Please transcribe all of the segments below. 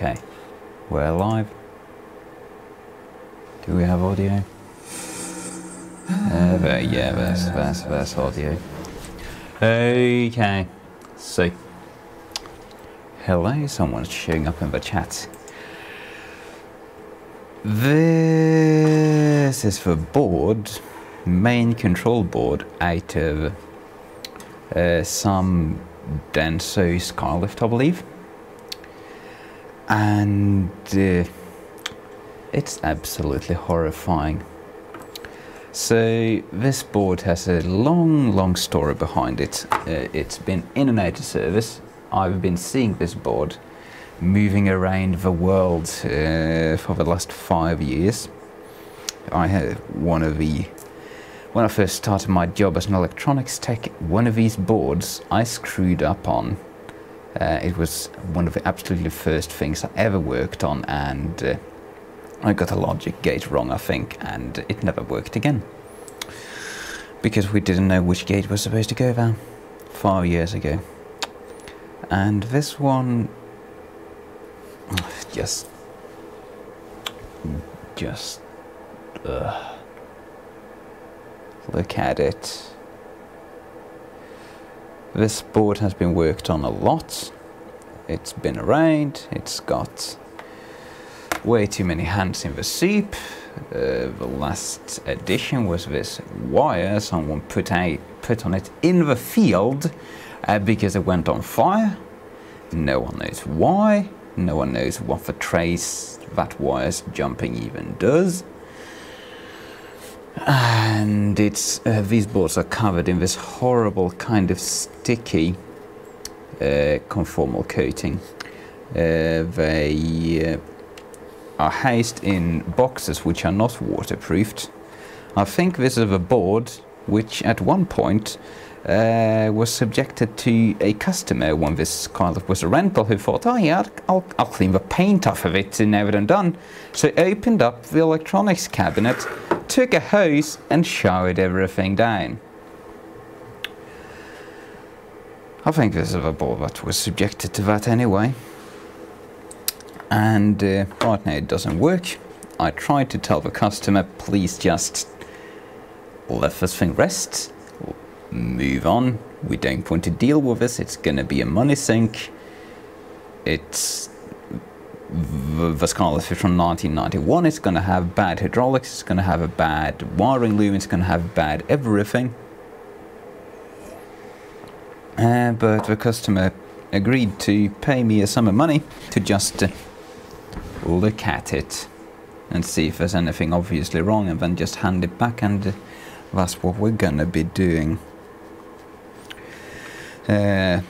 Okay, we're live. Do we have audio? Yeah, that's audio. Okay, so hello, someone's showing up in the chat. This is the board, main control board out of some Denso Skylift, I believe. And it's absolutely horrifying. So this board has a long story behind it. It's been in and out of service. I've been seeing this board moving around the world for the last 5 years. I had when I first started my job as an electronics tech, one of these boards I screwed up on. It was one of the absolutely first things I ever worked on, and I got a logic gate wrong, I think, and it never worked again. Because we didn't know which gate was supposed to go there 5 years ago. And this one, just look at it. This board has been worked on a lot. It's been around. It's got way too many hands in the soup. The last addition was this wire someone put on it in the field because it went on fire. No one knows why. No one knows what the trace that wire's jumping even does. And it's these boards are covered in this horrible kind of sticky conformal coating. They are housed in boxes which are not waterproofed. I think this is a board which at one point was subjected to a customer when this kind of was a rental, who thought, oh yeah, I'll clean the paint off of it and never done. So opened up the electronics cabinet, took a hose and showered everything down. I think this is a board that was subjected to that anyway. And right now it doesn't work. I tried to tell the customer, please just let this thing rest, move on. We don't want to deal with this. It's going to be a money sink. It's the Scarlet Fish from 1991. It's going to have bad hydraulics. It's going to have a bad wiring loom. It's going to have bad everything. But the customer agreed to pay me a sum of money to just look at it and see if there's anything obviously wrong, and then just hand it back, and that's what we're gonna be doing. Yeah,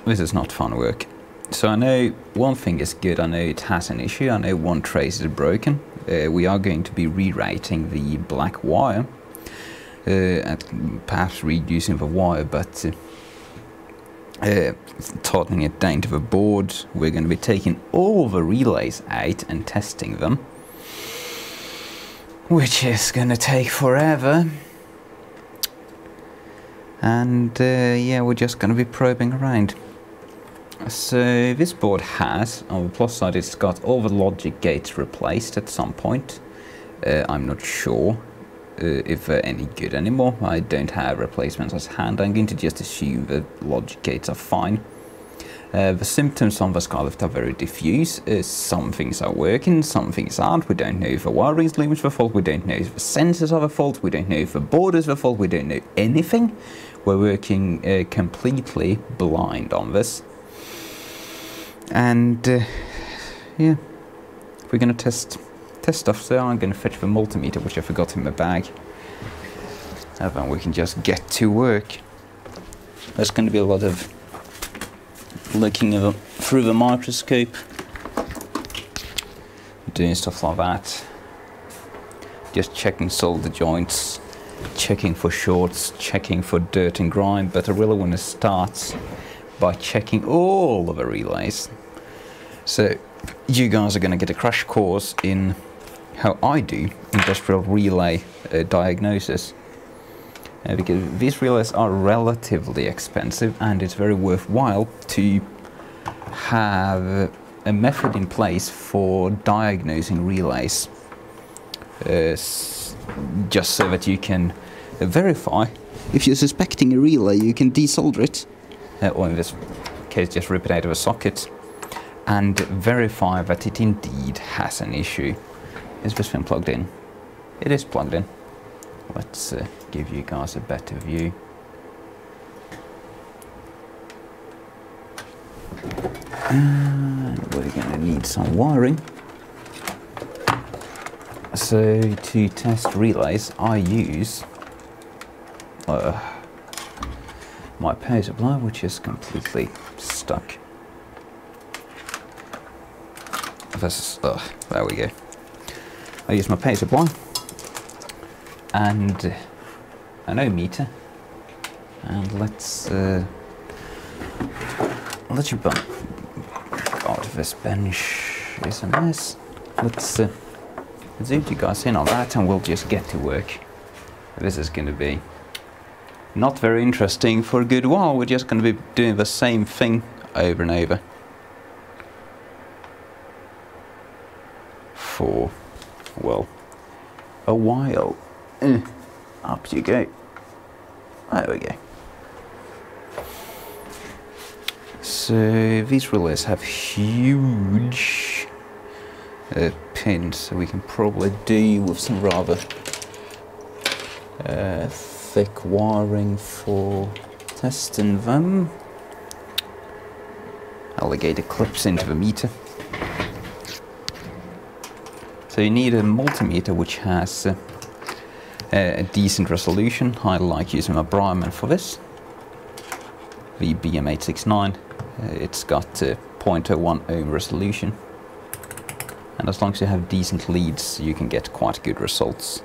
this is not fun work. So I know one thing is good. I know it has an issue. I know one trace is broken. We are going to be rewriting the black wire, and perhaps reducing the wire, but tightening it down to the board. We're going to be taking all the relays out and testing them, which is going to take forever. And yeah, we're just going to be probing around. So this board has, on the plus side, it's got all the logic gates replaced at some point. I'm not sure if they're any good anymore. I don't have replacements at hand. I'm going to just assume the logic gates are fine. The symptoms on the Skylift are very diffuse. Some things are working, some things aren't. We don't know if the wiring loom is the fault. We don't know if the sensors are the fault. We don't know if the board is the fault. We don't know anything. We're working completely blind on this. And yeah, we're going to test stuff. So I'm going to fetch the multimeter, which I forgot in my bag, and then we can just get to work. There's going to be a lot of looking through the microscope, doing stuff like that, just checking solder joints, checking for shorts, checking for dirt and grime. But I really want to start by checking all of the relays. So you guys are going to get a crash course in how I do industrial relay diagnosis, because these relays are relatively expensive, and it's very worthwhile to have a method in place for diagnosing relays, just so that you can verify if you're suspecting a relay. You can desolder it, or in this case just rip it out of a socket, and verify that it indeed has an issue. Is this thing plugged in? It is plugged in. Let's give you guys a better view. And we're going to need some wiring. So to test relays, I use my power supply, which is completely stuck. This is, there we go. I use my power supply and an ohm meter, and let's let you bump. God, this bench is a mess. Let's zoom you guys in on that, and we'll just get to work. This is going to be not very interesting for a good while. We're just going to be doing the same thing over and over for, well, a while. Up you go. There we go. So these relays have huge pins, so we can probably do with some rather thick wiring for testing them. Alligator clips into the meter. So you need a multimeter which has a decent resolution. I like using my Bryman for this, the BM869. It's got 0.01 ohm resolution, and as long as you have decent leads, you can get quite good results.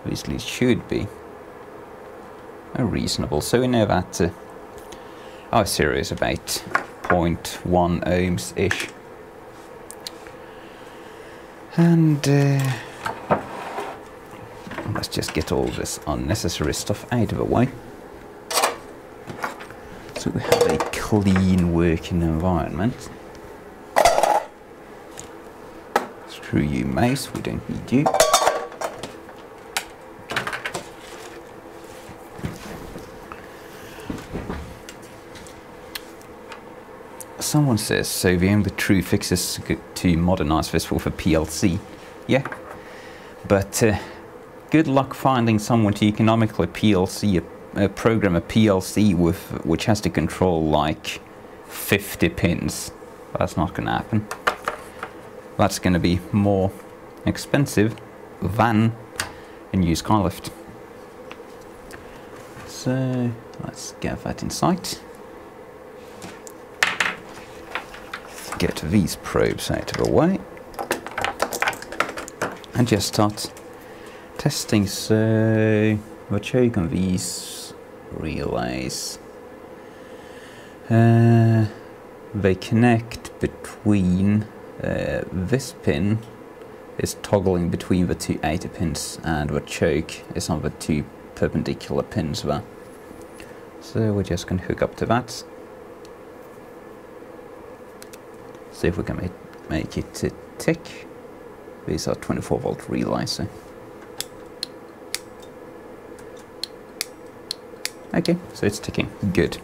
These leads should be reasonable. So we know that our series is about 0.1 ohms ish, and let's just get all this unnecessary stuff out of the way, so we have a clean working environment. Screw you, mouse, we don't need you. Someone says, so the only true fix is to modernize this with a PLC. Yeah, but good luck finding someone to economically program a PLC which has to control like 50 pins. That's not going to happen. That's going to be more expensive than a new Skylift. So let's get that in sight. Get these probes out of the way and just start testing. So we're checking these relays. They connect between this pin is toggling between the two 80 pins, and the choke is on the two perpendicular pins there. So we're just going to hook up to that. See if we can make it tick. These are 24 volt relays. So. Okay, so it's ticking. Good.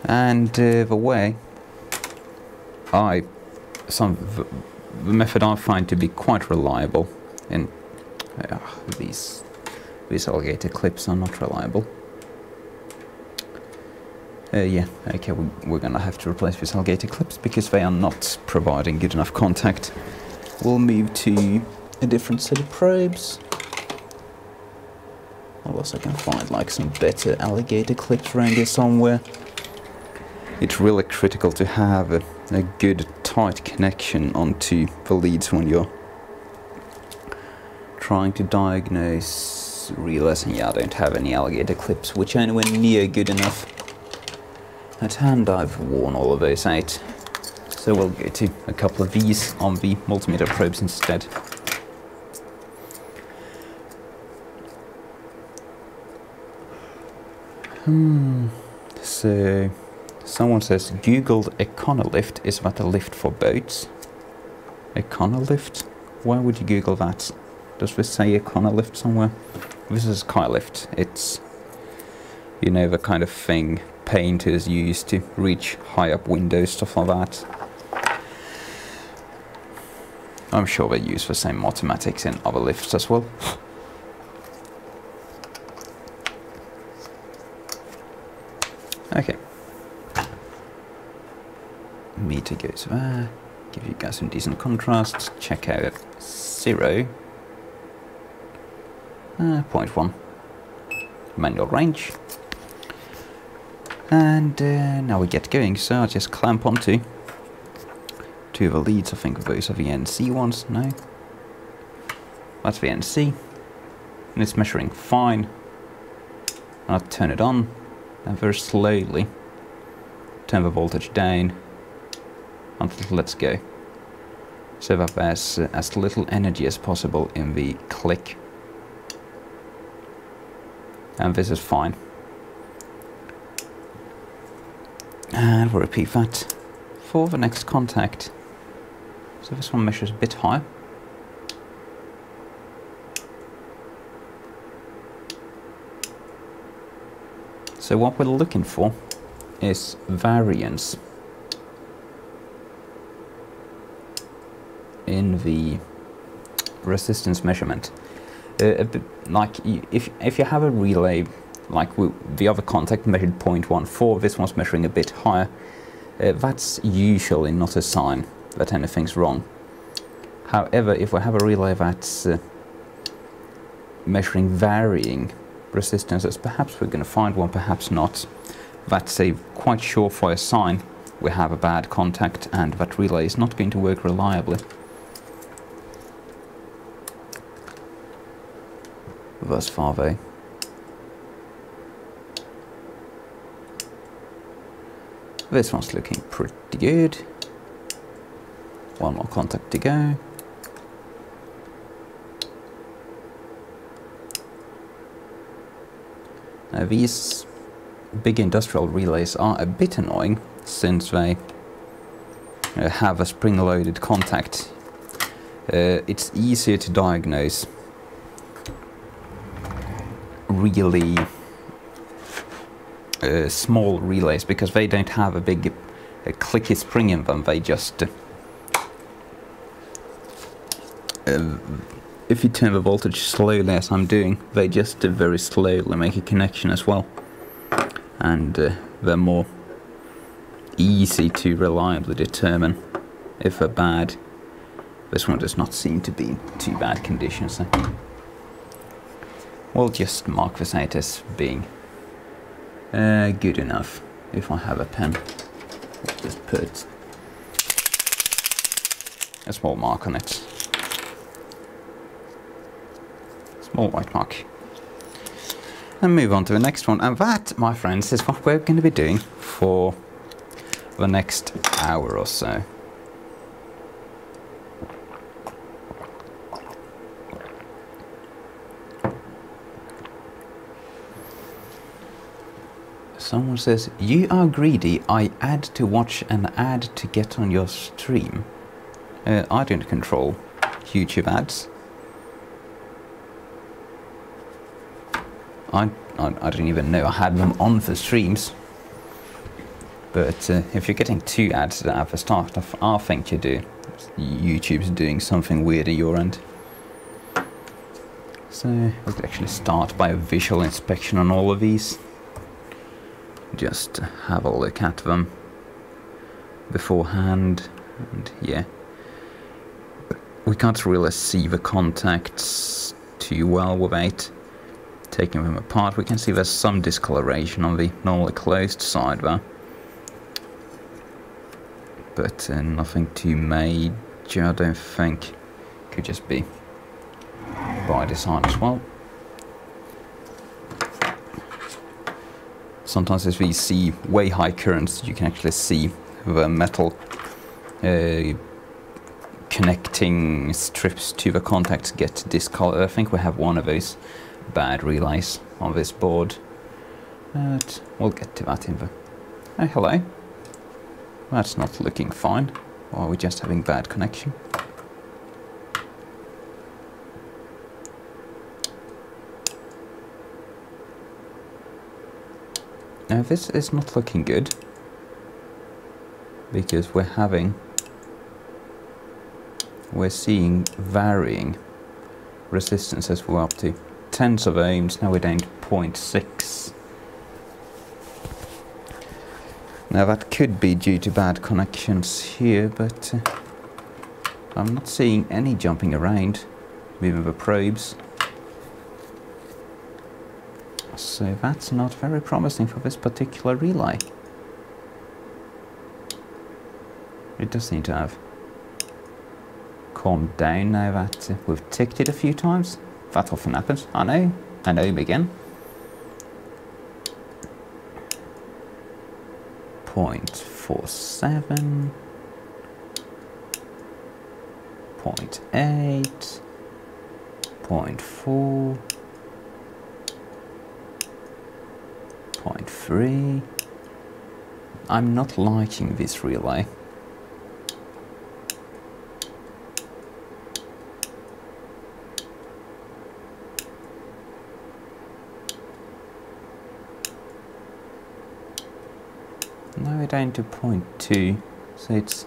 And the method I find to be quite reliable, and these alligator clips are not reliable. Yeah, okay, we're gonna have to replace these alligator clips because they are not providing good enough contact. We'll move to a different set of probes. Unless I can find like some better alligator clips around here somewhere. It's really critical to have a good tight connection onto the leads when you're trying to diagnose relays. And yeah, I don't have any alligator clips which are anywhere near good enough. At hand I've worn all of those out, so we'll go to a couple of these on the multimeter probes instead. So Someone says, Googled Econolift. Is that a lift for boats? Econolift? Why would you Google that? Does this say Econolift somewhere? This is Skylift. It's, you know, the kind of thing painters use to reach high up windows, stuff like that. I'm sure they use the same mathematics in other lifts as well. Okay. Meter goes there. Give you guys some decent contrast. Check out 0. 0.1. Manual range. And now we get going. So I'll just clamp onto 2 of the leads. I think those are the NC ones. No. That's the NC. And it's measuring fine. I'll turn it on. And very slowly turn the voltage down until it lets go, so that there's as little energy as possible in the click. And this is fine. And we'll repeat that for the next contact. So this one measures a bit higher. So what we're looking for is variance in the resistance measurement. Like if you have a relay, like the other contact measured 0.14, this one's measuring a bit higher, that's usually not a sign that anything's wrong. However, if we have a relay that's measuring varying resistances, perhaps we're going to find one, perhaps not. That's a quite surefire sign we have a bad contact and that relay is not going to work reliably. Thus far though. This one's looking pretty good. One more contact to go. Now these big industrial relays are a bit annoying since they have a spring-loaded contact. It's easier to diagnose really small relays because they don't have a big clicky spring in them. They just if you turn the voltage slowly as I'm doing, they just very slowly make a connection as well, and they're more easy to reliably determine if they're bad. This one does not seem to be in too bad condition, so we'll just mark this out as being good enough. If I have a pen, I'll just put a small mark on it. Small white mark. And move on to the next one. And that, my friends, is what we're going to be doing for the next hour or so. Someone says, you are greedy. I add to watch and add to get on your stream. I don't control YouTube ads. I don't even know I had them on for streams. But if you're getting 2 ads at the start, I think you do. YouTube's doing something weird at your end. So we'll actually start by a visual inspection on all of these. Just have a look at them beforehand, and yeah, we can't really see the contacts too well without taking them apart. We can see there's some discoloration on the normally closed side there, but nothing too major, I don't think. Could just be by design as well. Sometimes if we see way high currents, you can actually see the metal connecting strips to the contacts get discolored. I think we have one of those bad relays on this board, but we'll get to that in the Oh, hello. That's not looking fine. Or are we just having bad connection? Now this is not looking good, because we're seeing varying resistances. We're up to tens of ohms, now we're down to 0.6. Now that could be due to bad connections here, but I'm not seeing any jumping around moving the probes. So that's not very promising for this particular relay. It does seem to have calmed down now that we've ticked it a few times. That often happens. I know him again. 0.47, 0.8, 0.4, 0.3. I'm not liking this relay. Now we're down to 0.2, so this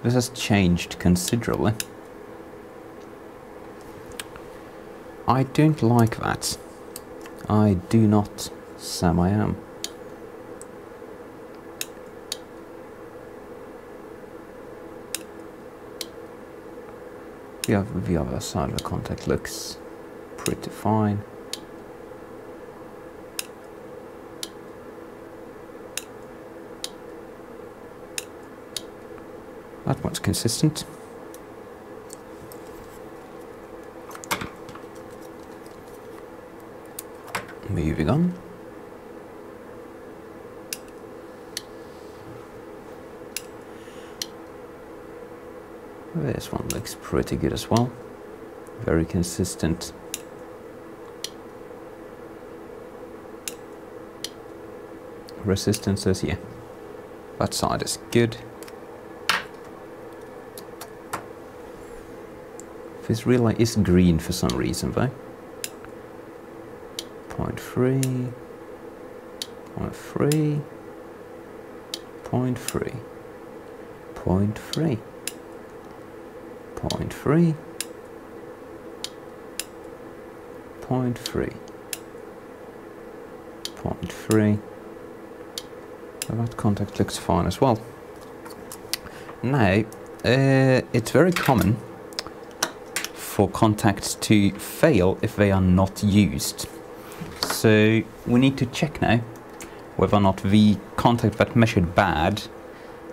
has changed considerably. I don't like that. I do not, Sam I am. The other side of the contact looks pretty fine. That one's consistent. Moving on. This one looks pretty good as well. Very consistent. Resistances, yeah. That side is good. This relay is green for some reason though. 0.3, 0.3, 0.3, 0.3, 0.3, 0.3, 0.3. So that contact looks fine as well. Now, it's very common for contacts to fail if they are not used. So we need to check now whether or not the contact that measured bad,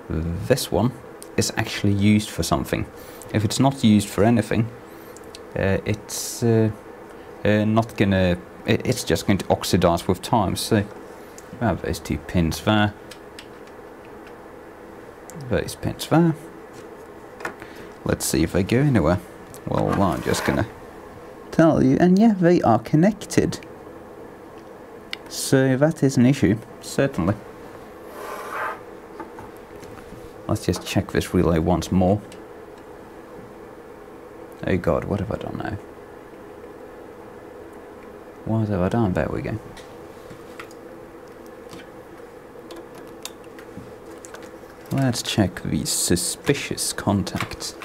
this one, is actually used for something. If it's not used for anything, it's not gonna, it's just going to oxidize with time. So we have those two pins there, those pins there. Let's see if they go anywhere. Well, I'm just gonna tell you, and yeah, they are connected. So that is an issue, certainly. Let's just check this relay once more. Oh god, what have I done now? What have I done? There we go. Let's check these suspicious contacts.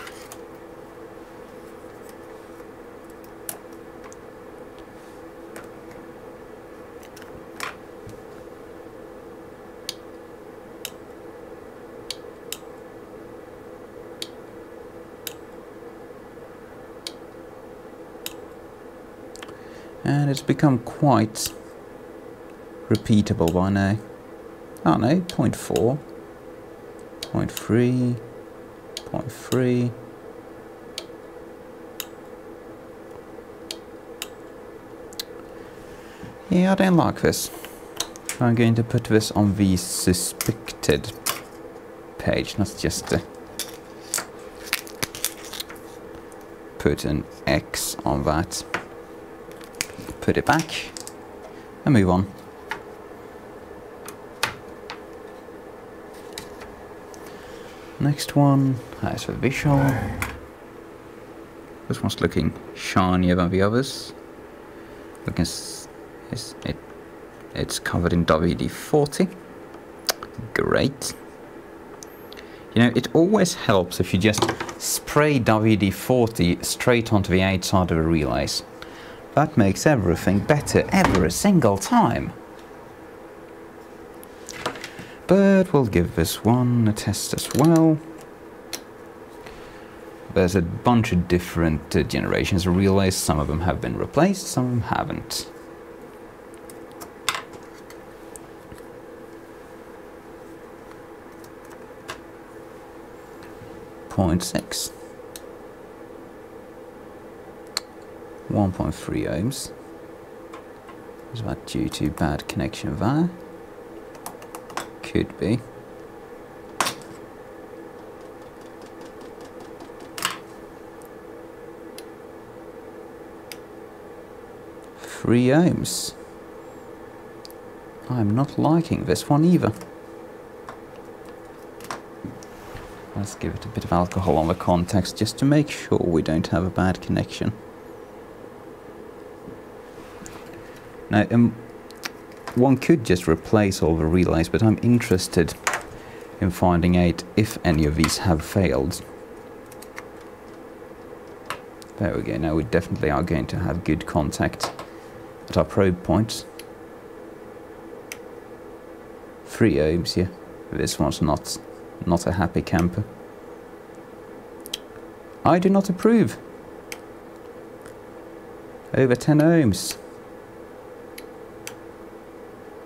And it's become quite repeatable by now. Oh no, 0.4, 0.3, 0.3. Yeah, I don't like this. I'm going to put this on the suspected page. Let's just put an X on that. Put it back and move on. Next one has a visual. This one's looking shinier than the others. It's covered in WD-40. Great. You know, it always helps if you just spray WD-40 straight onto the outside of the relays. That makes everything better every single time. But we'll give this one a test as well. There's a bunch of different generations of relays. Some of them have been replaced, some of them haven't. .6, 1.3 ohms. Is that due to bad connection there? Could be. Three ohms. I'm not liking this one either. Let's give it a bit of alcohol on the contacts just to make sure we don't have a bad connection. Now, one could just replace all the relays, but I'm interested in finding out if any of these have failed. There we go, now we definitely are going to have good contact at our probe points. 3 ohms, yeah. This one's not a happy camper. I do not approve. Over 10 ohms.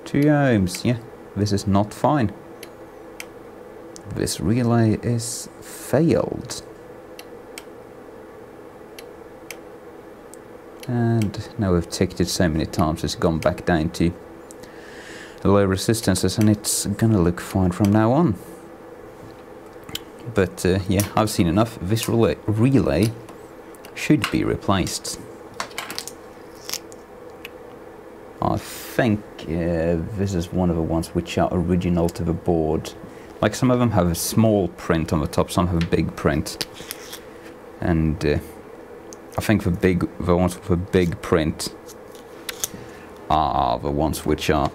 2 ohms, yeah. This is not fine. This relay is failed. And now we've ticked it so many times it's gone back down to the low resistances, and it's gonna look fine from now on. But yeah, I've seen enough. This relay should be replaced. I think this is one of the ones which are original to the board. Like, some of them have a small print on the top, some have a big print. And I think the ones with a big print are the ones which are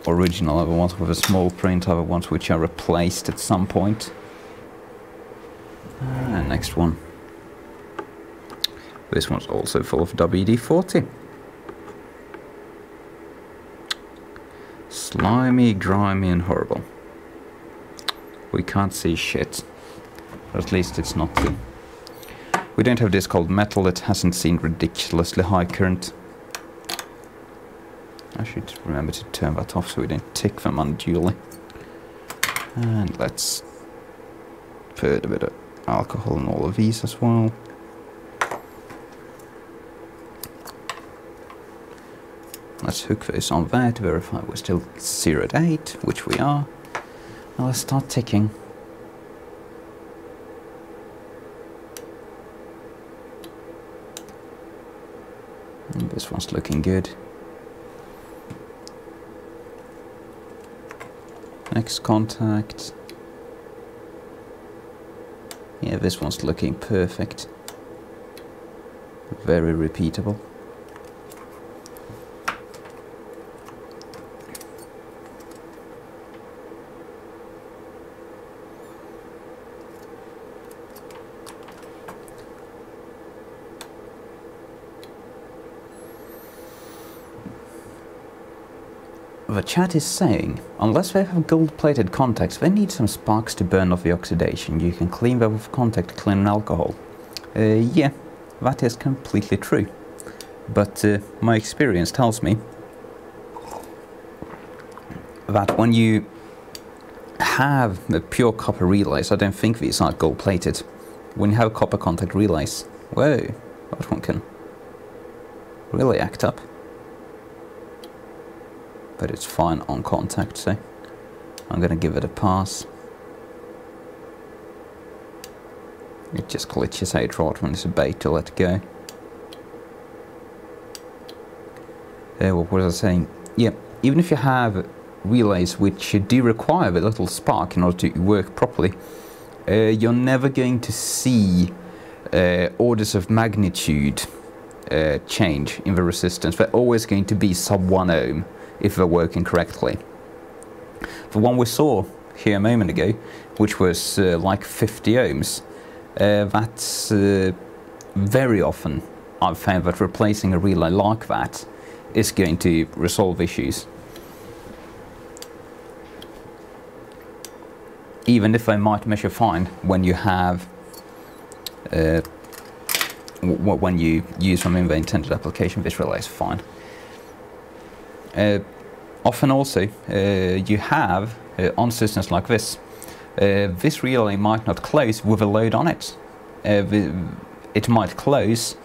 original. The ones with a small print are the ones which are replaced at some point. Next one. This one's also full of WD-40. Slimy, grimy and horrible. We can't see shit. Or at least it's not. We don't have this cold metal. It hasn't seen ridiculously high current. I should remember to turn that off so we don't tick them unduly. And let's put a bit of alcohol in all of these as well. Let's hook this on there to verify we're still 0 at 8, which we are. Now let's start ticking. And this one's looking good. Next contact. Yeah, this one's looking perfect. Very repeatable. The chat is saying, unless they have gold-plated contacts, they need some sparks to burn off the oxidation. You can clean them with contact cleaner and alcohol. Yeah, that is completely true. But my experience tells me that when you have the pure copper relays, I don't think these are gold-plated. When you have copper contact relays, whoa, that one can really act up. But it's fine on contact, so I'm gonna give it a pass. It just glitches out right when it's about to let go. What was I saying? Yeah, even if you have relays which do require a little spark in order to work properly, you're never going to see orders of magnitude change in the resistance. They're always going to be sub 1 ohm if they're working correctly. The one we saw here a moment ago, which was like 50 ohms, that's very often I've found that replacing a relay like that is going to resolve issues. Even if they might measure fine when you have when you use them in the intended application, this relay is fine. Often also you have on systems like this, this relay might not close with a load on it. It might close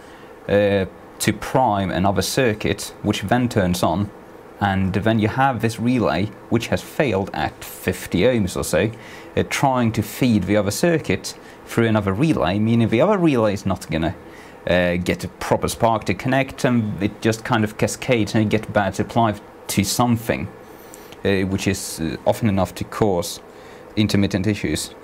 to prime another circuit, which then turns on, and then you have this relay which has failed at 50 ohms or so, trying to feed the other circuit through another relay, meaning the other relay is not going to get a proper spark to connect, and it just kind of cascades and you get bad supply to something, which is often enough to cause intermittent issues.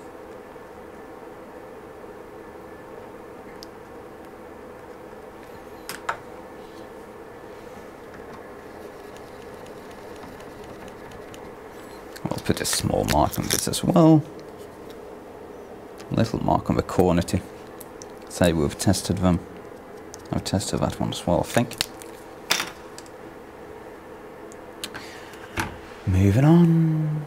I'll put a small mark on this as well. A little mark on the corner to say we've tested them. I've tested that one as well, I think. Moving on.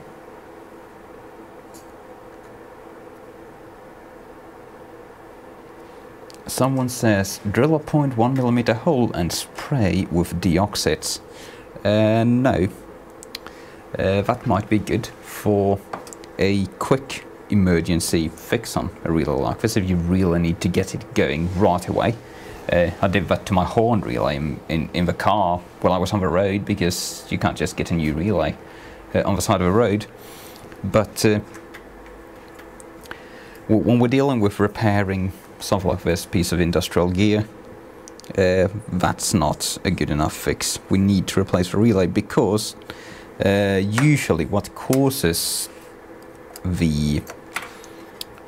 Someone says drill a 0.1mm hole and spray with deoxits. No. That might be good for a quick emergency fix on a relay like this if you really need to get it going right away. I did that to my horn relay in the car while I was on the road, because you can't just get a new relay on the side of a road. But when we're dealing with repairing something like this piece of industrial gear, that's not a good enough fix. We need to replace the relay, because usually what causes the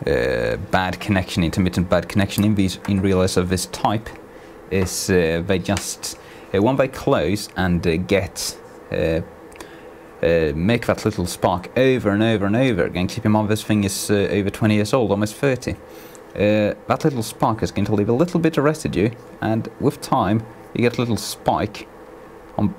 bad connection, intermittent bad connection in relays of this type is they just, when they close and get make that little spark over and over and over again. Keep in mind this thing is over 20 years old, almost 30. That little spark is going to leave a little bit of residue, and with time you get a little spike on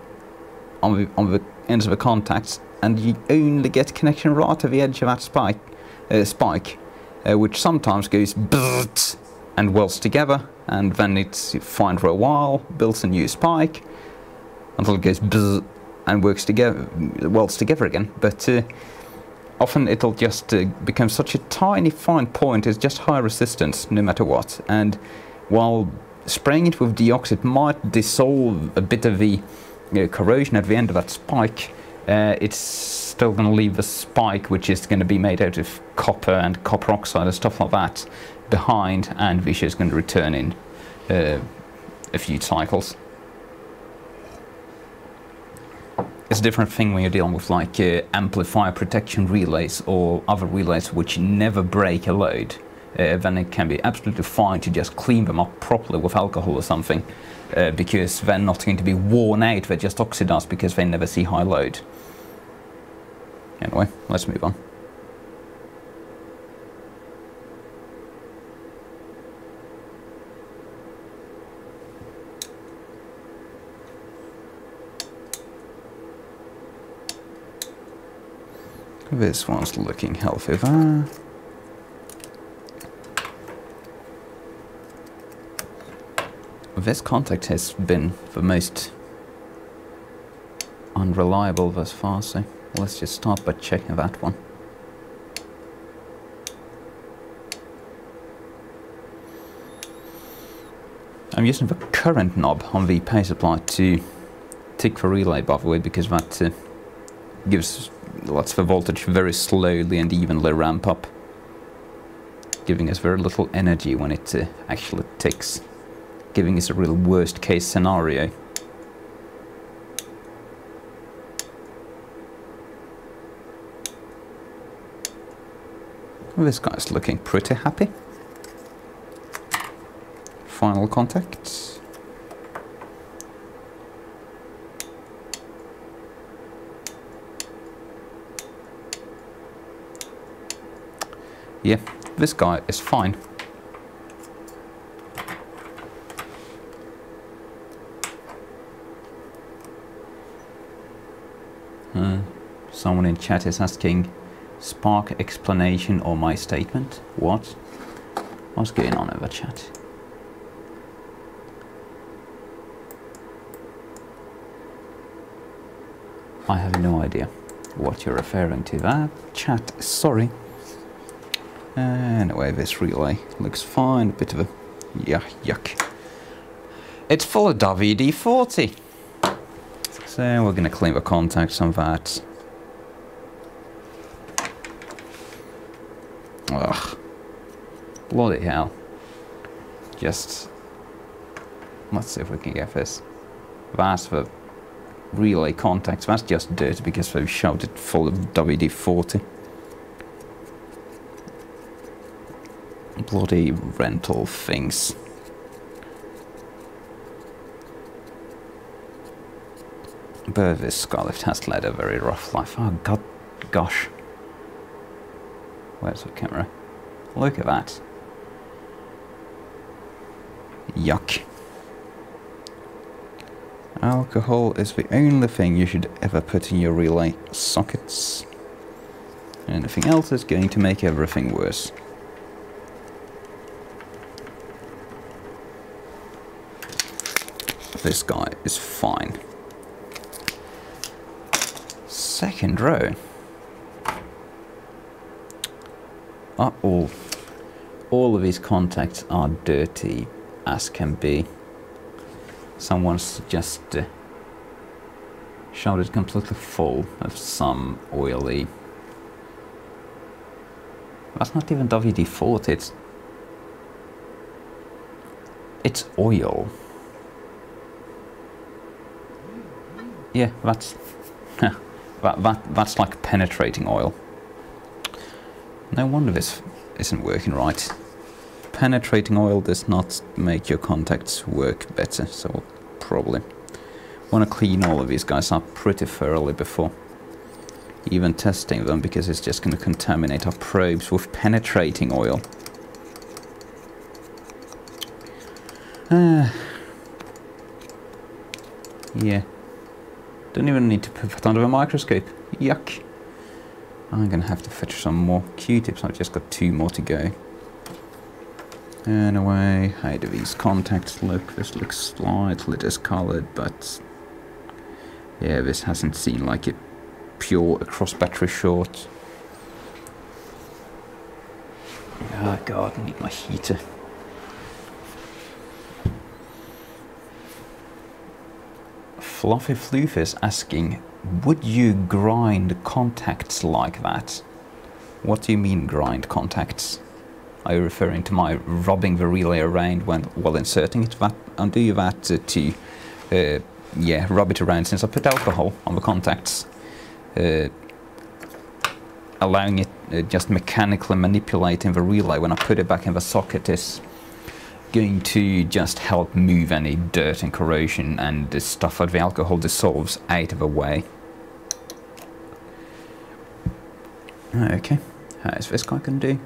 the ends of the contacts, and you only get connection right to the edge of that spike, which sometimes goes bzzzt and welds together, and then it's fine for a while, builds a new spike until it goes bzzzt and works together, welds together again. But often it'll just become such a tiny fine point, it's just high resistance no matter what, and while spraying it with deoxit might dissolve a bit of the corrosion at the end of that spike, it's still going to leave the spike, which is going to be made out of copper and copper oxide and stuff like that, behind, and which is going to return in a few cycles. It's a different thing when you're dealing with like amplifier protection relays or other relays which never break a load. Then it can be absolutely fine to just clean them up properly with alcohol or something, because they're not going to be worn out, they're just oxidized because they never see high load. Anyway, let's move on. This one's looking healthy there. This contact has been the most unreliable thus far, so let's just start by checking that one. I'm using the current knob on the power supply to tick the relay, by the way, because that lets the voltage very slowly and evenly ramp up, giving us very little energy when it actually ticks, giving us a real worst case scenario. This guy's looking pretty happy. Final contact. Yeah, this guy is fine. Someone in chat is asking, spark explanation or my statement? What? What's going on in the chat? I have no idea what you're referring to. That chat, sorry. Anyway, this relay looks fine. A bit of a yuck. It's full of WD-40. So we're going to clean the contacts on that. Ugh. Bloody hell. Just... let's see if we can get this. That's the relay contacts. That's just dirt because they've shoved it full of WD-40. Bloody rental things. But this Scarlet has led a very rough life. Oh god, gosh. Where's the camera? Look at that. Yuck. Alcohol is the only thing you should ever put in your relay sockets. Anything else is going to make everything worse. This guy is fine. Second row. All of these contacts are dirty as can be. Someone's just shoved it completely full of some oily... That's not even WD-40, it's oil. Yeah, that's that's like penetrating oil. No wonder this isn't working right. Penetrating oil does not make your contacts work better, so we'll probably want to clean all of these guys up pretty thoroughly before even testing them, because it's just going to contaminate our probes with penetrating oil. Yeah. Don't even need to put it under a microscope. Yuck. I'm gonna have to fetch some more Q-tips. I've just got 2 more to go. Anyway, how do these contacts look? This looks slightly discolored, but yeah, this hasn't seemed like a pure across battery short. Oh god, I need my heater. Fluffy Floof is asking, would you grind contacts like that? What do you mean grind contacts? Are you referring to my rubbing the relay around while inserting it? I'll do that to yeah, rub it around, since I put alcohol on the contacts. Allowing it just mechanically manipulating the relay when I put it back in the socket is going to just help move any dirt and corrosion and the stuff that the alcohol dissolves out of the way. Okay, how's this guy gonna do?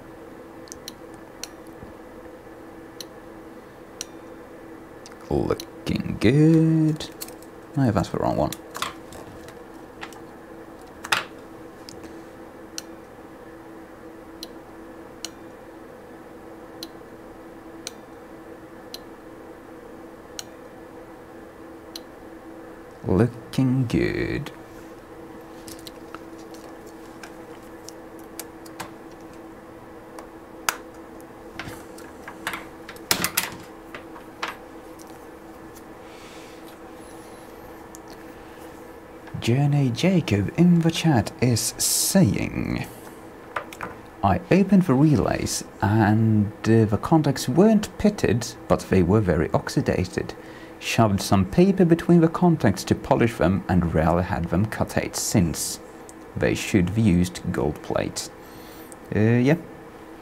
Looking good. No, that's the wrong one. Looking good. Journey Jacob in the chat is saying, I opened the relays and the contacts weren't pitted, but they were very oxidated. Shoved some paper between the contacts to polish them and rarely had them cut out since. They should have used gold plate. Yeah,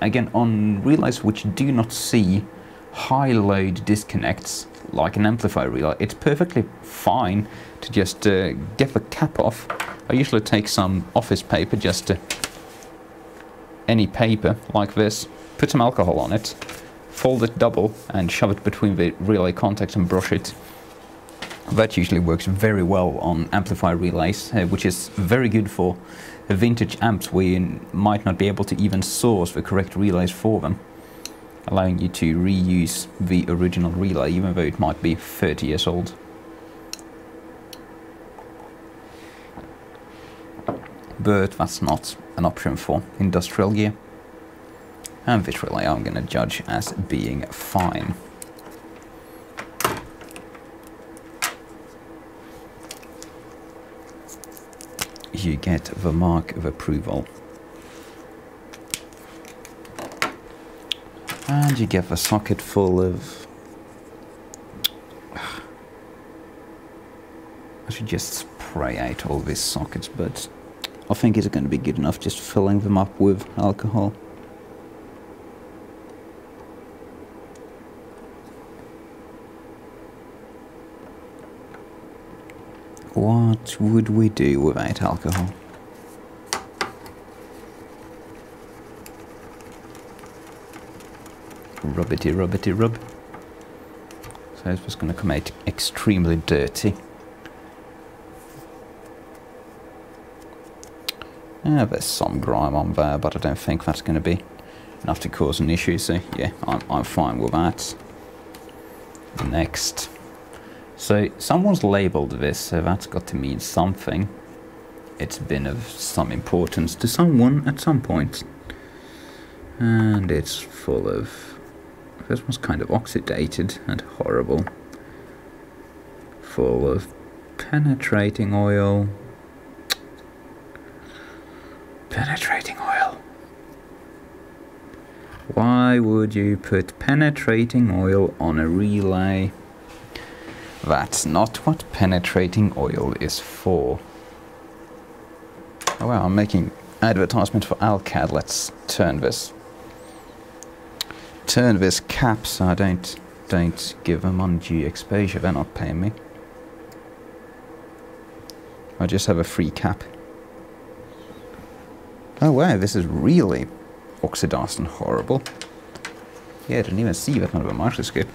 again, on relays which do not see high load disconnects, like an amplifier relay, it's perfectly fine to just get the cap off. I usually take some office paper, just any paper like this, put some alcohol on it, fold it double and shove it between the relay contacts and brush it. That usually works very well on amplifier relays, which is very good for vintage amps where you might not be able to even source the correct relays for them, allowing you to reuse the original relay even though it might be 30 years old. But that's not an option for industrial gear. And this relay I'm going to judge as being fine. You get the mark of approval. And you get the socket full of... I should just spray out all these sockets, but I think it's going to be good enough just filling them up with alcohol. What would we do without alcohol? Rubbity rubbity rub. So it's just going to come out extremely dirty. Yeah, there's some grime on there, but I don't think that's going to be enough to cause an issue, so yeah, I'm fine with that. Next. So someone's labelled this, so that's got to mean something. It's been of some importance to someone at some point. And it's full of... This was kind of oxidated and horrible. Full of penetrating oil. Penetrating oil. Why would you put penetrating oil on a relay? That's not what penetrating oil is for. Oh wow, I'm making advertisement for Alcad. Let's turn this cap so I don't give them undue exposure. They're not paying me. I just have a free cap. Oh wow, this is really oxidized and horrible. Yeah, I didn't even see that under a microscope.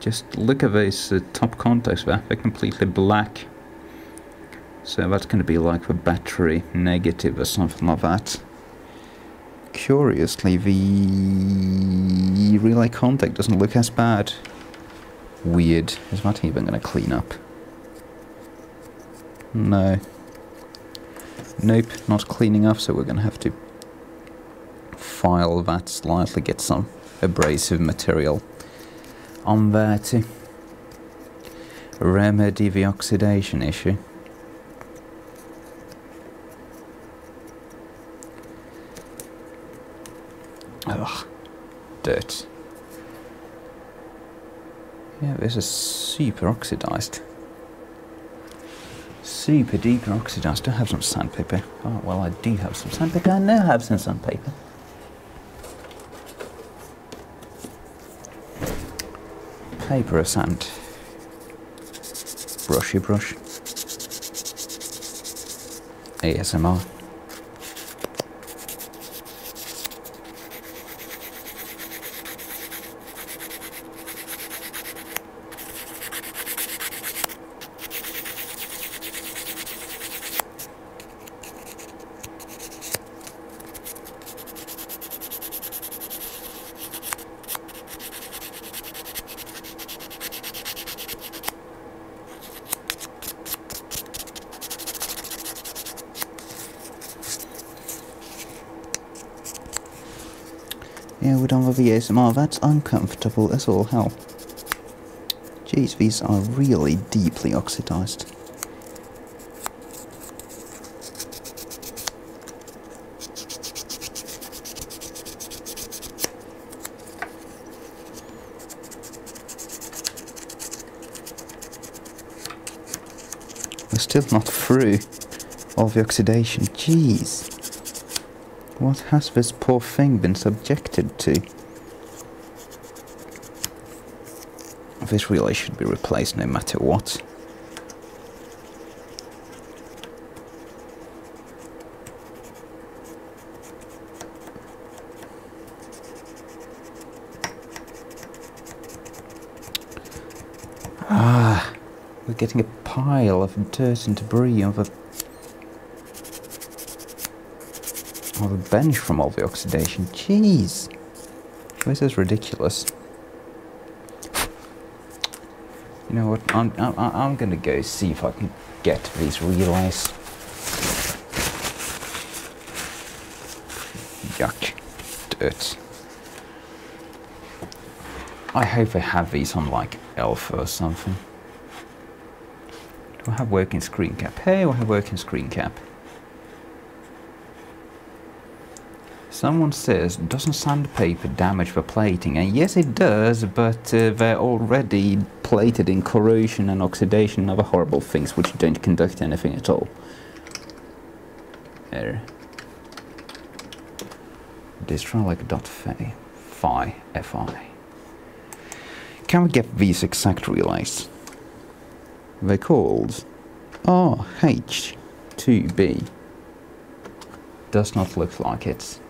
Just look at those top contacts there, they're completely black. So that's going to be like the battery negative or something like that. Curiously, the relay contact doesn't look as bad. Weird. Is that even going to clean up? No. Nope, not cleaning up, so we're going to have to file that slightly, get some abrasive material on there to remedy the oxidation issue. Ugh, dirt. Yeah, this is super oxidized. Super duper oxidized. Do I have some sandpaper? Oh, well, I do have some sandpaper. I now have some sandpaper. Paper or sand? Brushy brush. ASMR. Yeah, we're done with the ASMR. That's uncomfortable as all hell. Jeez, these are really deeply oxidized. We're still not through all the oxidation. Jeez. What has this poor thing been subjected to? This relay should be replaced no matter what. We're getting a pile of dirt and debris of a bench from all the oxidation. Jeez, this is ridiculous. You know what? I'm gonna go see if I can get these relays. Yuck, dirt. I hope they have these on like Alpha or something. Do I have working screen cap? Hey, I have working screen cap. Someone says, doesn't sandpaper damage the plating? And yes, it does, but they're already plated in corrosion and oxidation and other horrible things which don't conduct anything at all. There. Fi. Can we get these exact relays? They're called RH2B. Does not look like it.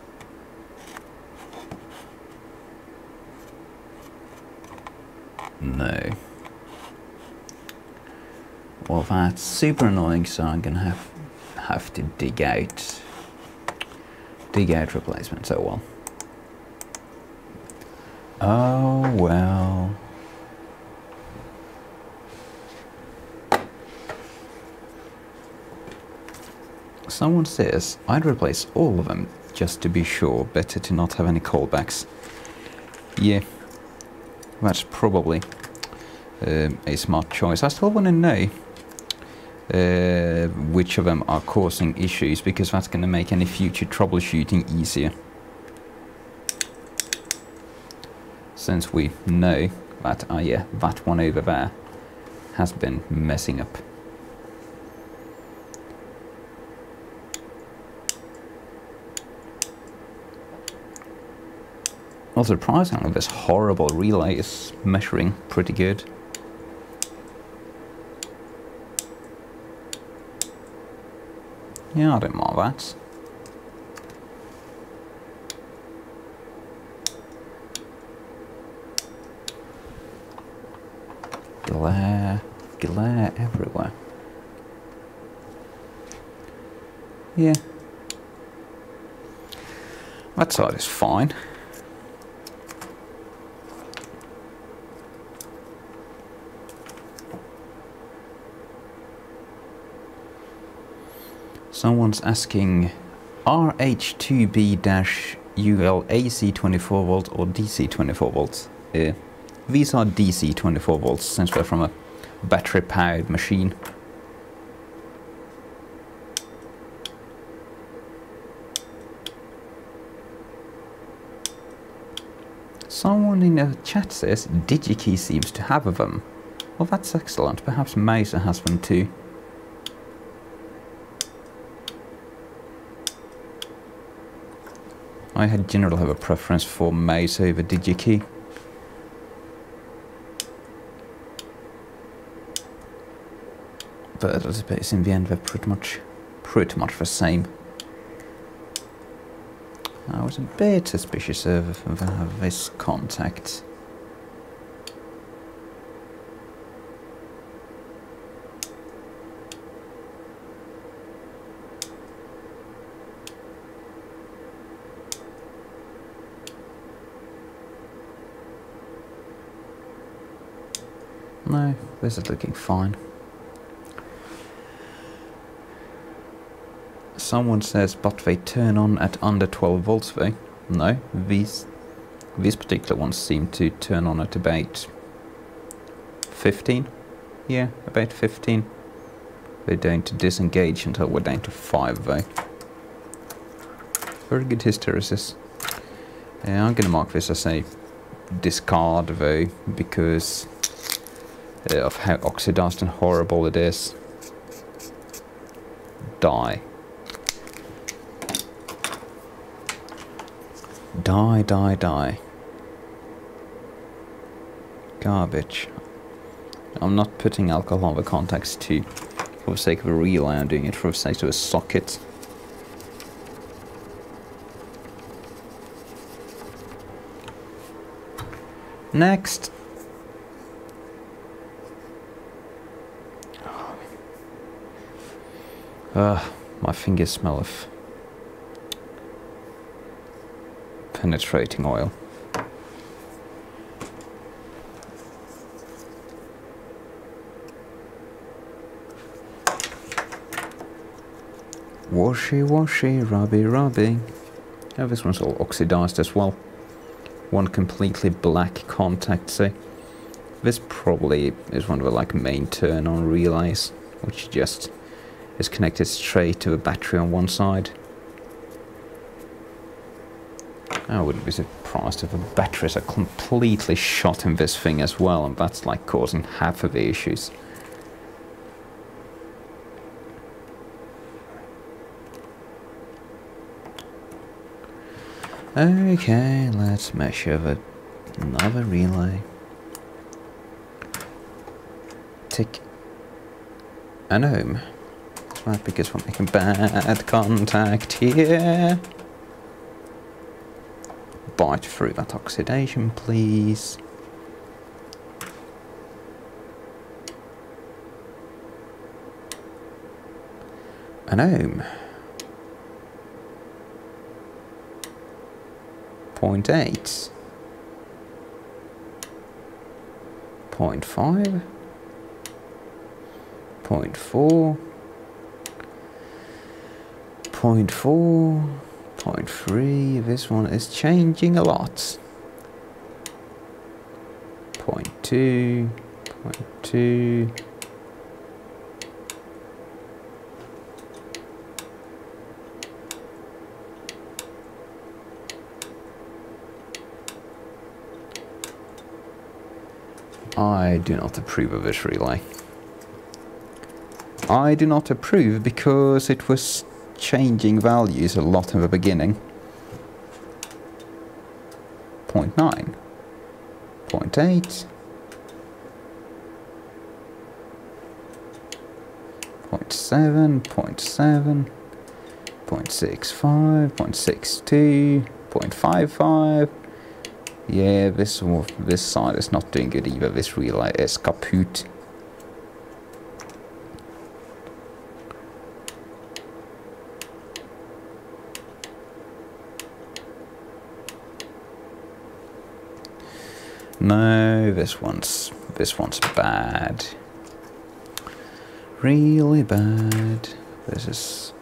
No. Well, that's super annoying, so I'm gonna have to dig out replacements. Oh well. Oh well. Someone says I'd replace all of them just to be sure. Better to not have any callbacks. Yeah, that's probably a smart choice. I still want to know which of them are causing issues, because that's going to make any future troubleshooting easier. Since we know that, yeah, that one over there has been messing up. Well, surprisingly, this horrible relay is measuring pretty good. Yeah, I don't mind that. Glare everywhere. Yeah. That side is fine. Someone's asking, RH2B-UL AC 24 volt or DC 24 volts? These are DC 24 volts, since they're from a battery-powered machine. Someone in the chat says DigiKey seems to have them. Well, that's excellent. Perhaps Mesa has them too. I generally have a preference for Mesa over DigiKey. But I suppose in the end they're pretty much the same. I was a bit suspicious of this contact. No, this is looking fine. Someone says, but they turn on at under 12 volts though. No, these particular ones seem to turn on at about 15. Yeah, about 15. They don't disengage until we're down to 5 though. Very good hysteresis. Yeah, I'm gonna mark this as a discard though, because of how oxidized and horrible it is. Die. Die, die, die. Garbage. I'm not putting alcohol over contacts too. For the sake of a relay, I'm doing it for the sake of a socket. Next. My fingers smell of penetrating oil. Washy, washy, rubby, rubby. Oh, this one's all oxidized as well. One completely black contact, so this probably is one of the like main turn-on relays, which just is connected straight to a battery on one side. I wouldn't be surprised if the batteries are completely shot in this thing as well, and that's like causing half of the issues. Okay, let's measure another relay. Tick. An ohm. That's right, because we're making bad contact here. Bite through that oxidation, please. An ohm. 0.8. 0.5. 0.4. 0.4. 0.3. This one is changing a lot. 0.2. 0.2. I do not approve of this relay. I do not approve because it was changing values a lot in the beginning. 0.9, 0.8, 0.7, 0.7, 0.65, 0.62, 0.55. Yeah, this side is not doing good either. This relay is kaput. No, this one's bad. Really bad. This is...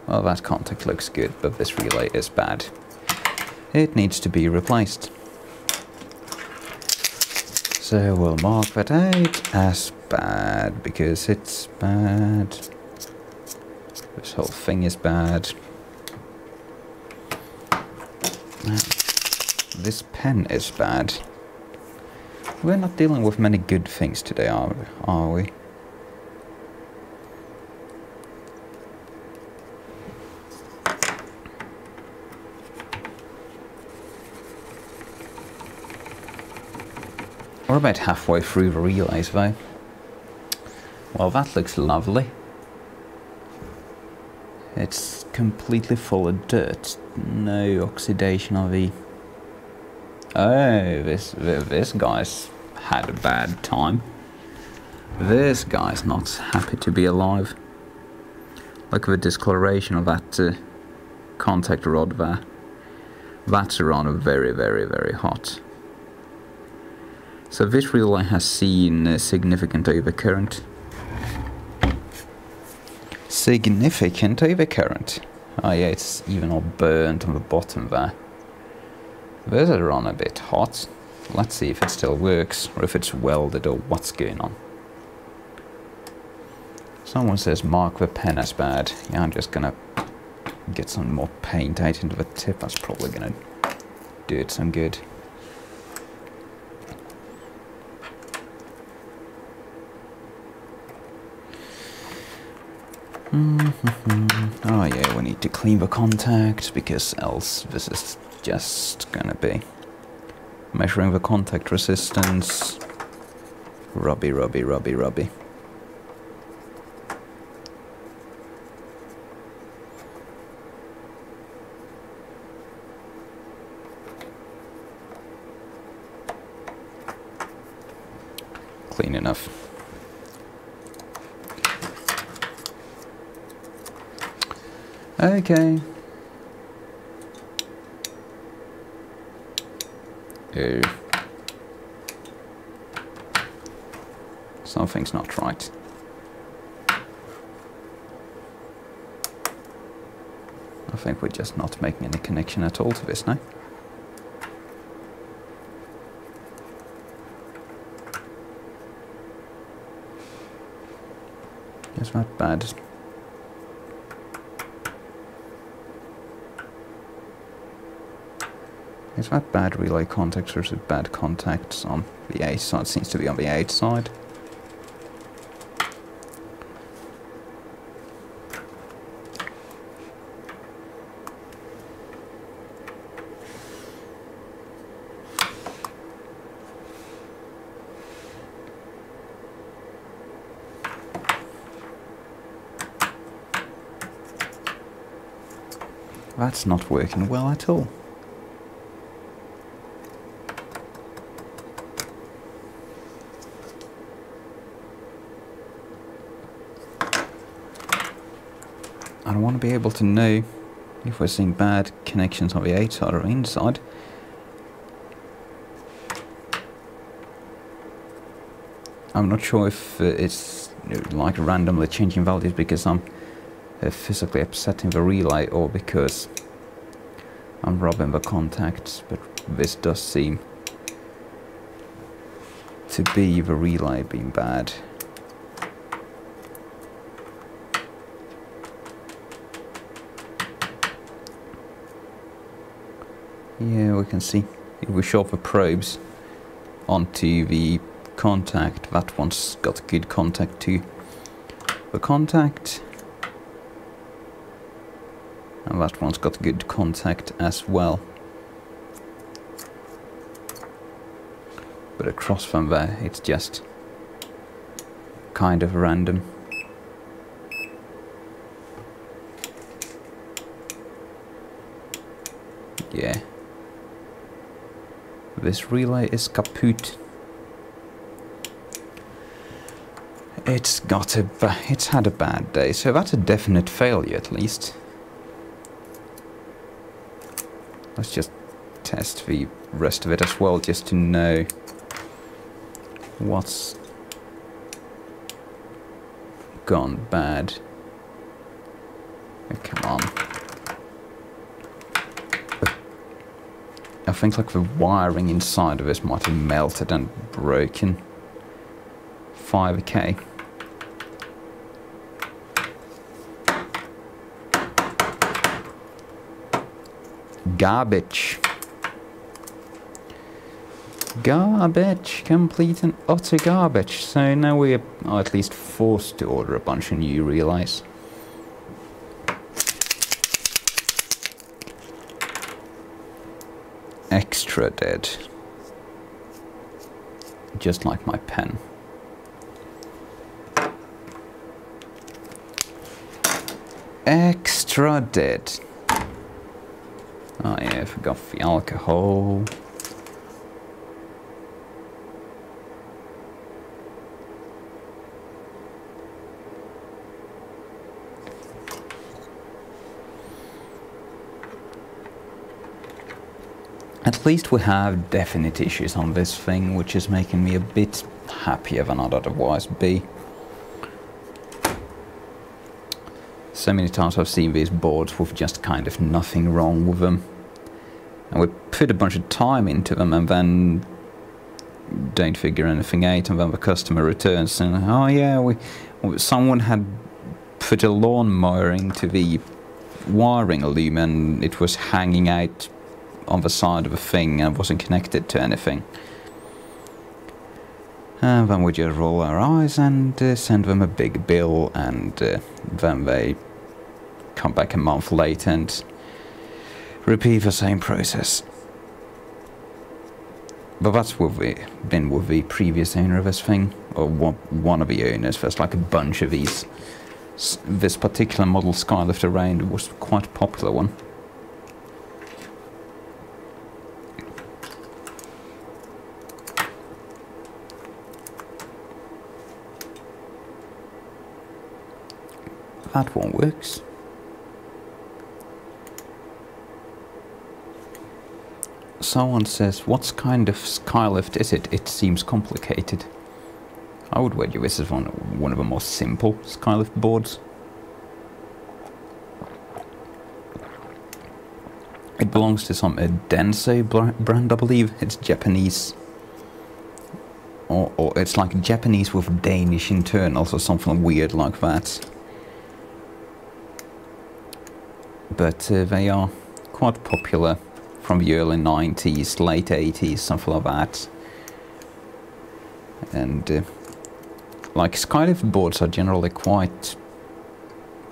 Well, that contact looks good, but this relay is bad. It needs to be replaced. So we'll mark that out as bad, because it's bad. This whole thing is bad. This pen is bad. We're not dealing with many good things today, are we? We're about halfway through the relays though. Well, that looks lovely. It's completely full of dirt. No oxidation of the... Oh, this guy's had a bad time. This guy's not happy to be alive. Look at the discoloration of that contact rod there. That's around very, very, very hot. So this relay has seen a significant overcurrent. Significant overcurrent. Oh yeah, it's even all burnt on the bottom there. This is run a bit hot. Let's see if it still works, or if it's welded, or what's going on. Someone says mark the pen as bad. Yeah, I'm just gonna get some more paint out into the tip. That's probably gonna do it some good. Oh yeah, we need to clean the contact, because else this is just gonna be measuring the contact resistance. Rubby, rubby, rubby, rubby. Clean enough. Okay. Something's not right. I think we're just not making any connection at all to this now. Is that bad? Is that bad relay contacts or is it bad contacts on the A side? Seems to be on the A side. That's not working well at all. I want to be able to know if we're seeing bad connections on the outside or inside. I'm not sure if it's like randomly changing values because I'm physically upsetting the relay or because I'm rubbing the contacts, but this does seem to be the relay being bad. Yeah, we can see if we shove the probes onto the contact, that one's got good contact to the contact, and that one's got good contact as well. But across from there, it's just kind of random. Yeah. This relay is kaput. It's had a bad day, so that's a definite failure at least. Let's just test the rest of it as well, just to know what's gone bad. Oh, come on. I think like the wiring inside of this might have melted and broken. 5k. Garbage. Garbage. Complete and utter garbage. So now we are at least forced to order a bunch of new relays. Extra dead. Just like my pen. Extra dead. Oh yeah, I forgot the alcohol. At least we have definite issues on this thing, which is making me a bit happier than I'd otherwise be. So many times I've seen these boards with just kind of nothing wrong with them. And we put a bunch of time into them and then don't figure anything out, and then the customer returns and, oh yeah, someone had put a lawnmower into the wiring loom and it was hanging out on the side of a thing and wasn't connected to anything. And then we just roll our eyes and send them a big bill, and then they come back a month later and repeat the same process. But that's been with the previous owner of this thing, or one of the owners. There's like a bunch of these. This particular model Skylift Around was quite a popular one. That one works. Someone says, what kind of skylift is it? It seems complicated. I would wager this is one of the more simple skylift boards. It belongs to some Denso brand, I believe. It's Japanese. Or it's like Japanese with Danish internals or something weird like that. But they are quite popular from the early 90s, late 80s, something like that. And like skylift boards are generally quite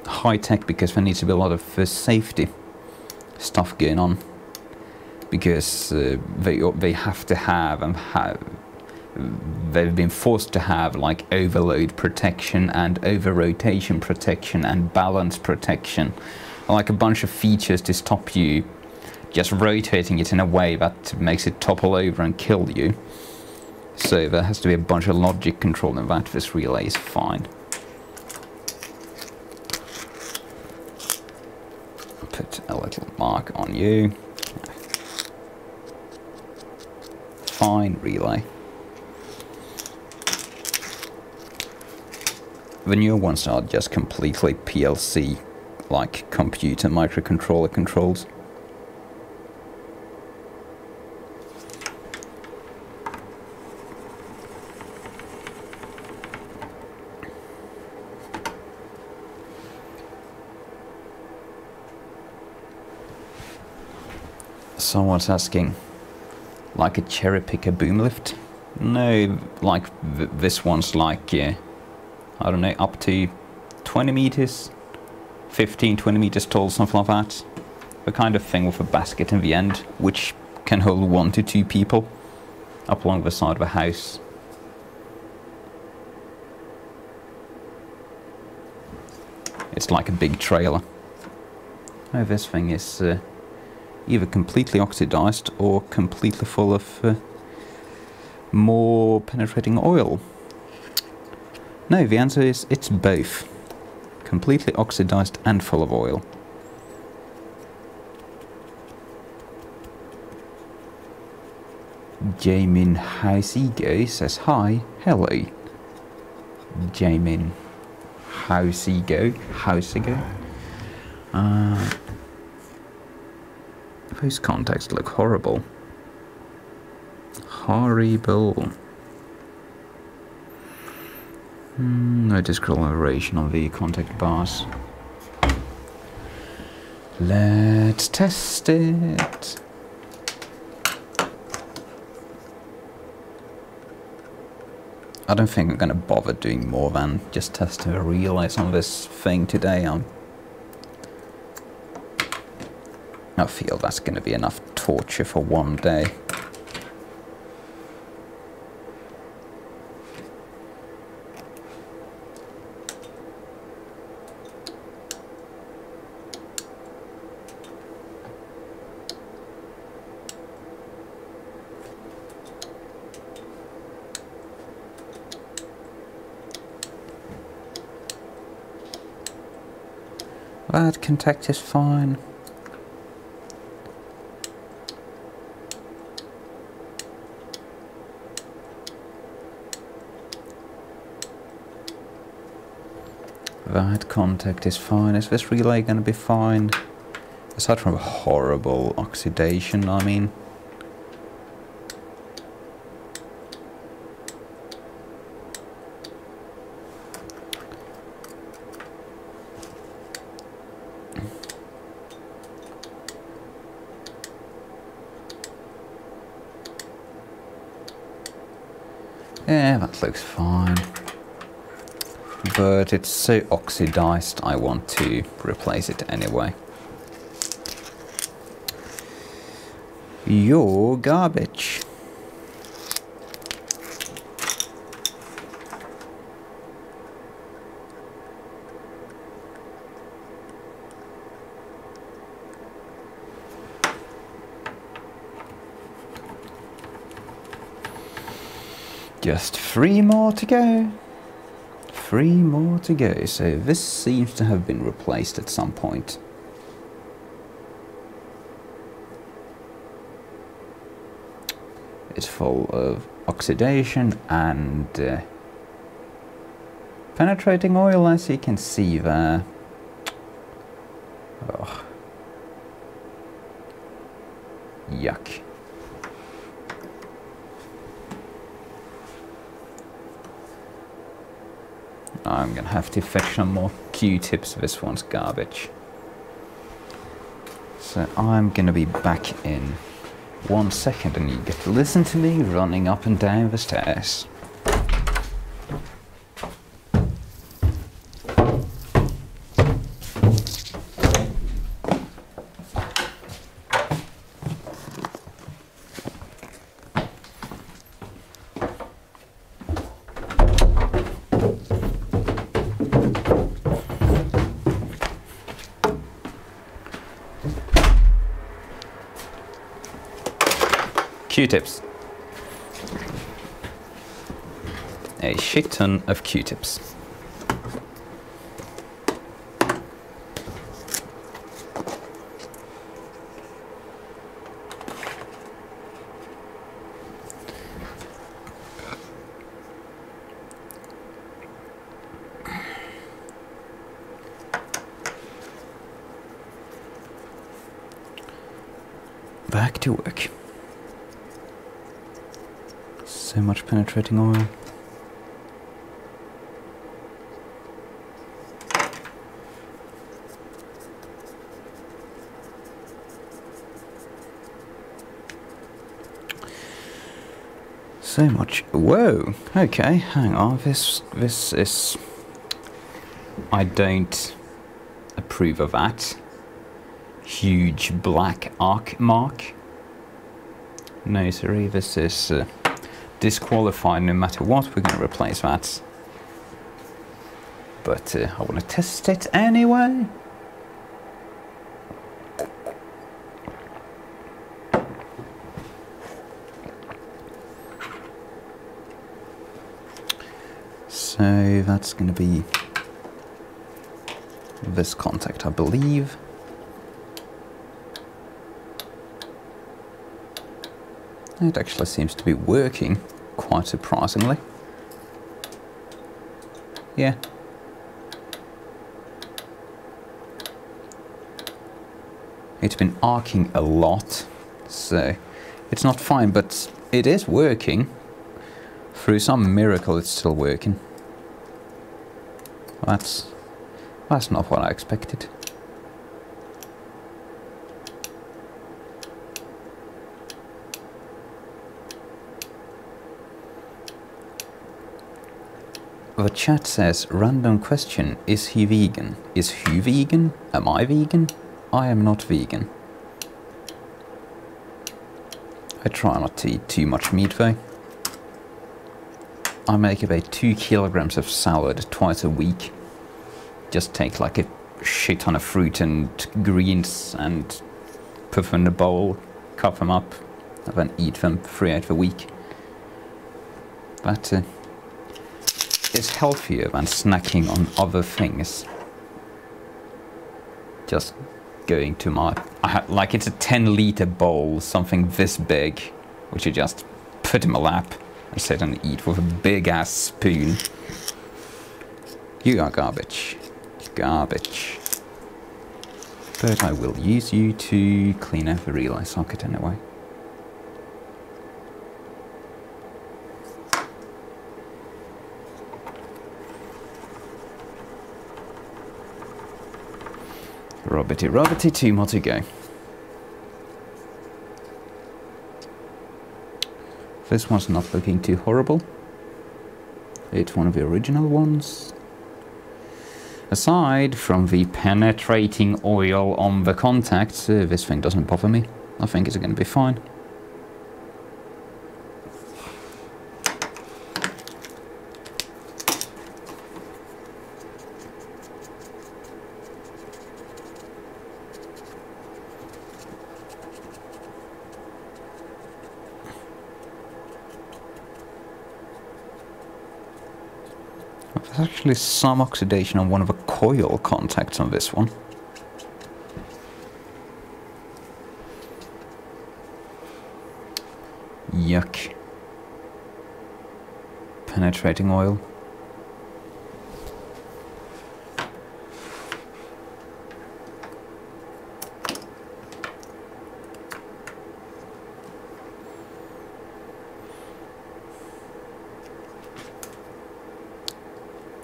high-tech because there needs to be a lot of safety stuff going on. Because they have to have and they've been forced to have like overload protection and over-rotation protection and balance protection. Like a bunch of features to stop you just rotating it in a way that makes it topple over and kill you. So there has to be a bunch of logic controlling that. This relay is fine. Put a little mark on you. Fine relay. The newer ones are just completely PLC, like computer microcontroller controls. Someone's asking, like a cherry picker boom lift? No, like this one's like, I don't know, up to 20 meters, 15, 20 meters tall, something like that. The kind of thing with a basket in the end, which can hold 1 to 2 people up along the side of a house. It's like a big trailer. Oh, this thing is either completely oxidized or completely full of more penetrating oil. No, the answer is it's both. Completely oxidized and full of oil. Jamin Howsigo says hi, hello. Jamin Howsigo. Those contacts look horrible. Horrible. No discoloration on the contact bars. Let's test it. I don't think I'm gonna bother doing more than just test the relays on this thing today. I feel that's gonna be enough torture for one day. That contact is fine. That contact is fine. Is this relay going to be fine? Aside from horrible oxidation, I mean. Yeah, that looks fine. But it's so oxidized, I want to replace it anyway. Your garbage. Just 3 more to go. 3 more to go. So this seems to have been replaced at some point. It's full of oxidation and penetrating oil, as you can see there. Oh. Yuck. I'm gonna have to fetch some more Q-tips. This one's garbage. So I'm gonna be back in 1 second and you get to listen to me running up and down the stairs. Q-tips. A shit ton of Q-tips. Back to work. So much penetrating oil. So much. Whoa. Okay, hang on. This is. I don't approve of that. Huge black arc mark. No, sorry. This is. Disqualified no matter what. We're going to replace that, but I want to test it anyway. So that's going to be this contact, I believe. It actually seems to be working, quite surprisingly. Yeah. It's been arcing a lot, so it's not fine, but it is working. Through some miracle, it's still working. That's not what I expected. The chat says, random question, is he vegan? Is who vegan? Am I vegan? I am not vegan. I try not to eat too much meat though. I make about 2 kilograms of salad twice a week. Just take like a shit ton of fruit and greens and put them in a bowl, cut them up, and then eat them throughout the week. But it's healthier than snacking on other things. Just going to my... like it's a 10-liter bowl, something this big, which you just put in my lap and sit and eat with a big-ass spoon. You are garbage. Garbage. But I will use you to clean out the relay socket anyway. Robbity, robbity, 2 more to go. This one's not looking too horrible. It's one of the original ones. Aside from the penetrating oil on the contacts, this thing doesn't bother me. I think it's going to be fine. There's actually some oxidation on one of the coil contacts on this one. Yuck. Penetrating oil.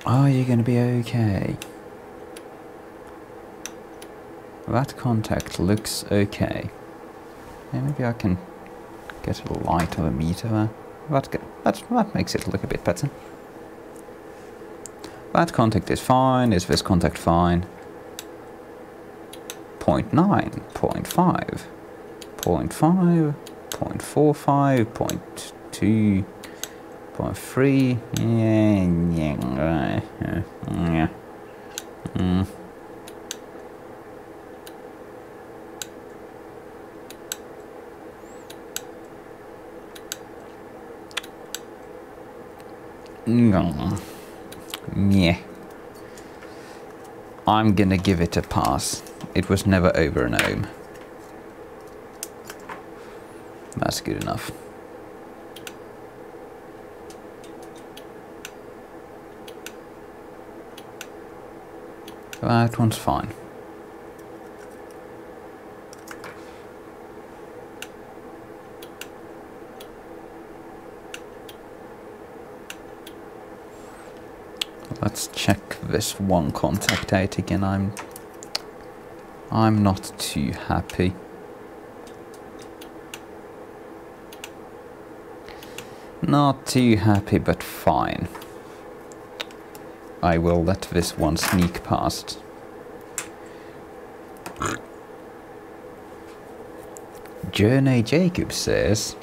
Are you going to be okay? That contact looks okay. Yeah, maybe I can get a light of a meter there. That makes it look a bit better. That contact is fine. Is this contact fine? 0.9, 0.5, 0.5, 0.45, 0.2, 0.3. Yeah. Yeah. I'm gonna give it a pass. It was never over an ohm. That's good enough. That one's fine. Let's check this one contact out again. I'm not too happy. Not too happy, but fine. I will let this one sneak past. Journey Jacob says,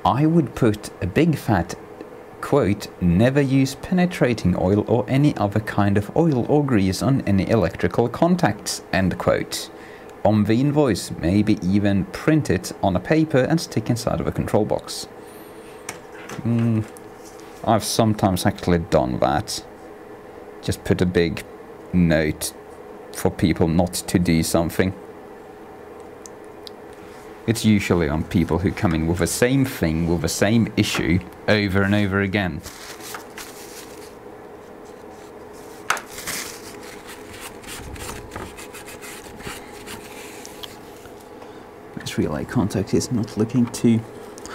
I would put a big fat quote, never use penetrating oil or any other kind of oil or grease on any electrical contacts, end quote, on the invoice, maybe even print it on a paper and stick inside of a control box. I've sometimes actually done that. Just put a big note for people not to do something. It's usually on people who come in with the same thing, with the same issue, over and over again. This relay contact is not looking too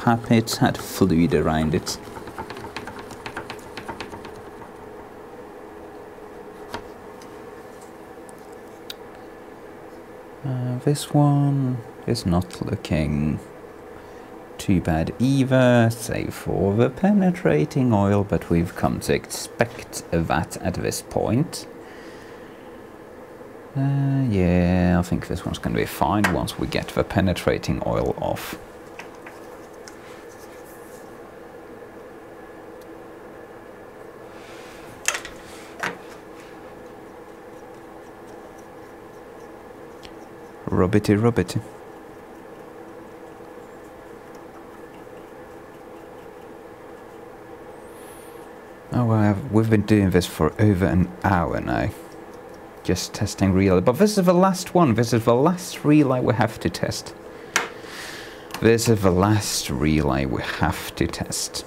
happy. It's had fluid around it. This one is not looking too bad either, save for the penetrating oil, but we've come to expect that at this point. Yeah, I think this one's going to be fine once we get the penetrating oil off. Rubbity rubbity. Oh well, we've been doing this for over an hour now. Just testing relay. But this is the last one. This is the last relay we have to test. This is the last relay we have to test.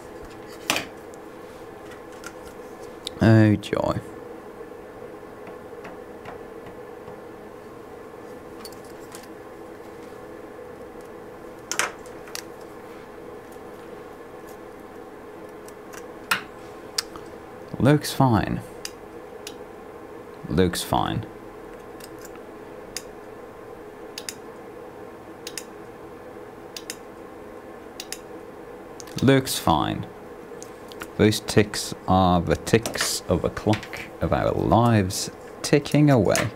Oh joy. Looks fine. Looks fine. Looks fine. Those ticks are the ticks of a clock of our lives ticking away.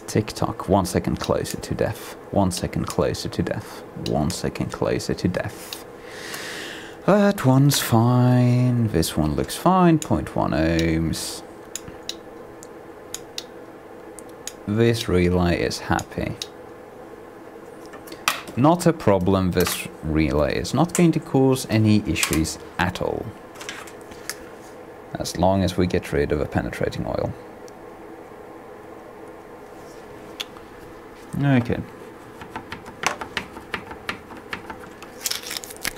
Tick tock, 1 second closer to death, 1 second closer to death, 1 second closer to death. That one's fine, this one looks fine, 0.1 ohms. This relay is happy. Not a problem, this relay is not going to cause any issues at all. As long as we get rid of a penetrating oil. Okay.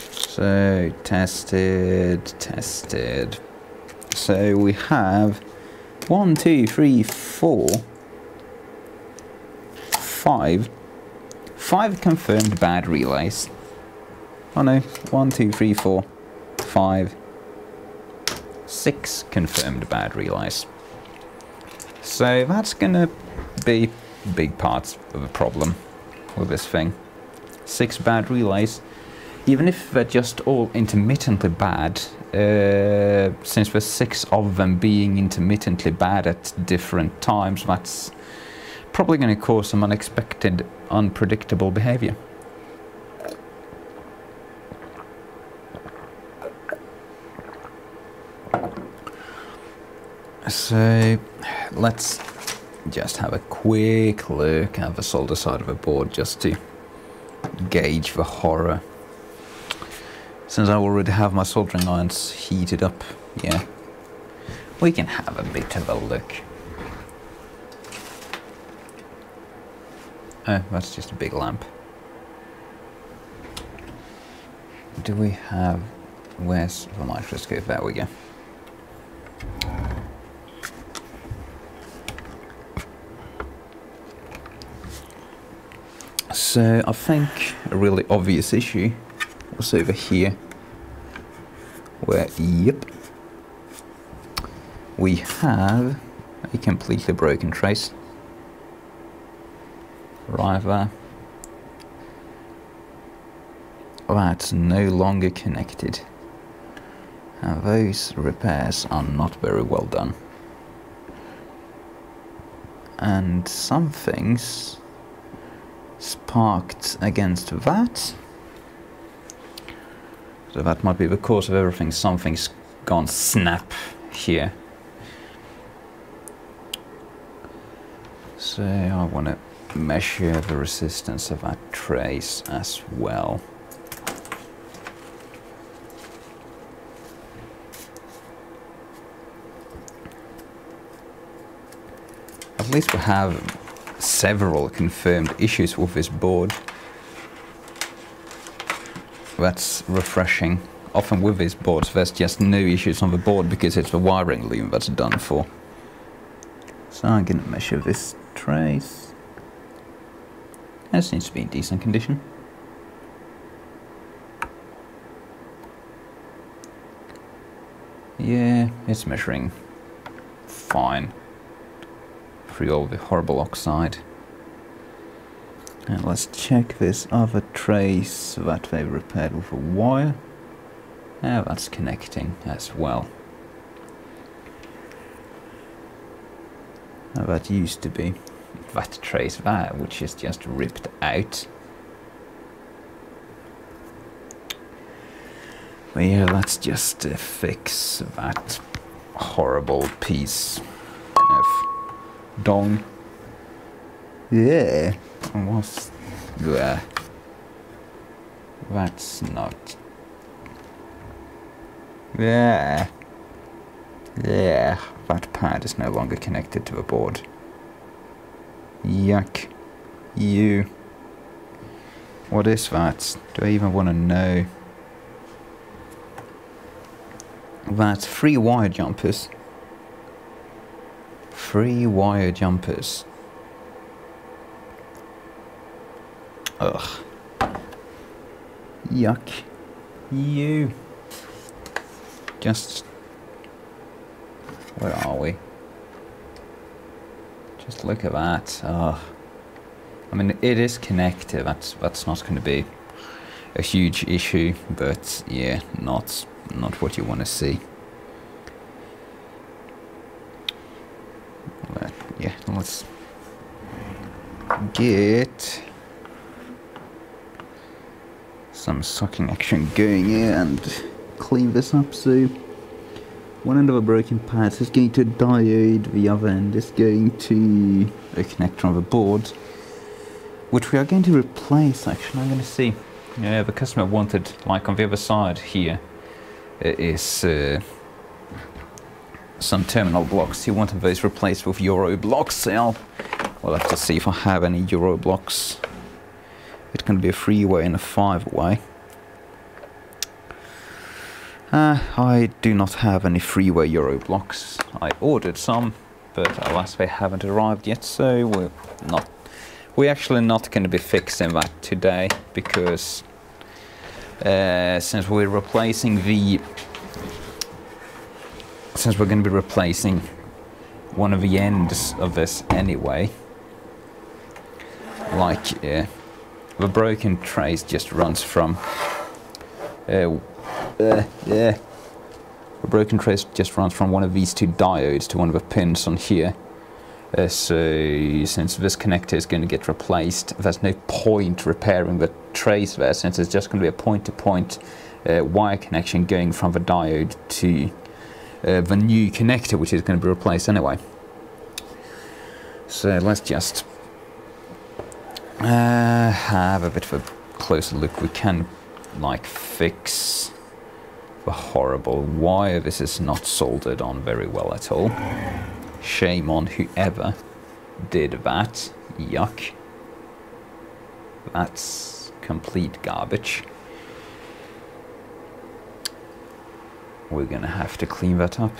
So, tested. So we have 1, 2, 3, 4, 5 confirmed bad relays. Oh no, 1, 2, 3, 4, 5, 6 confirmed bad relays. So that's gonna be big parts of the problem with this thing. 6 bad relays. Even if they're just all intermittently bad, since there's 6 of them being intermittently bad at different times, that's probably going to cause some unexpected, unpredictable behavior. So let's just have a quick look at the solder side of the board just to gauge the horror. Since I already have my soldering irons heated up, yeah, we can have a bit of a look. Oh, that's just a big lamp. Do we have... where's the microscope? There we go. So I think a really obvious issue was over here, where, yep, we have a completely broken trace right there. That's no longer connected, and those repairs are not very well done. And something's sparked against that. So that might be the cause of everything. Something's gone snap here. So I want to measure the resistance of that trace as well. At least we have several confirmed issues with this board. That's refreshing. Often with these boards there's just no issues on the board because it's the wiring loom that's done for. So I'm going to measure this trace. It seems to be in decent condition. Yeah, it's measuring fine through all the horrible oxide. And let's check this other trace that they repaired with a wire. Yeah, that's connecting as well. Now that used to be that trace there, which is just ripped out. But yeah, let's just fix that horrible piece of dong. Yeah. What's there? That's not. Yeah. Yeah. That pad is no longer connected to the board. Yuck. You. What is that? Do I even want to know? That's 3 wire jumpers. 3 wire jumpers. Ugh. Yuck. You. Just... where are we? Just look at that. Ugh. I mean, it is connected. That's not going to be a huge issue, but yeah, not what you want to see. But yeah, let's get some sucking action going here and clean this up. So one end of a broken pad is going to a diode, the other end is going to a connector on the board, which we are going to replace. Actually, I'm going to see. Yeah, the customer wanted, like on the other side here, is some terminal blocks. He wanted those replaced with Euro blocks. So we'll have to see if I have any Euro blocks. It can be a 3-way and a 5-way. I do not have any 3-way Euro blocks. I ordered some, but alas, they haven't arrived yet. So we're actually not going to be fixing that today, because since we're going to be replacing one of the ends of this anyway, like the broken trace just runs from the broken trace just runs from one of these two diodes to one of the pins on here. So since this connector is going to get replaced, there's no point repairing the trace there, since it's just going to be a point-to-point wire connection going from the diode to the new connector, which is going to be replaced anyway. So let's just have a bit of a closer look. We can like fix the horrible wire. This is not soldered on very well at all. Shame on whoever did that. Yuck. That's complete garbage. We're gonna have to clean that up.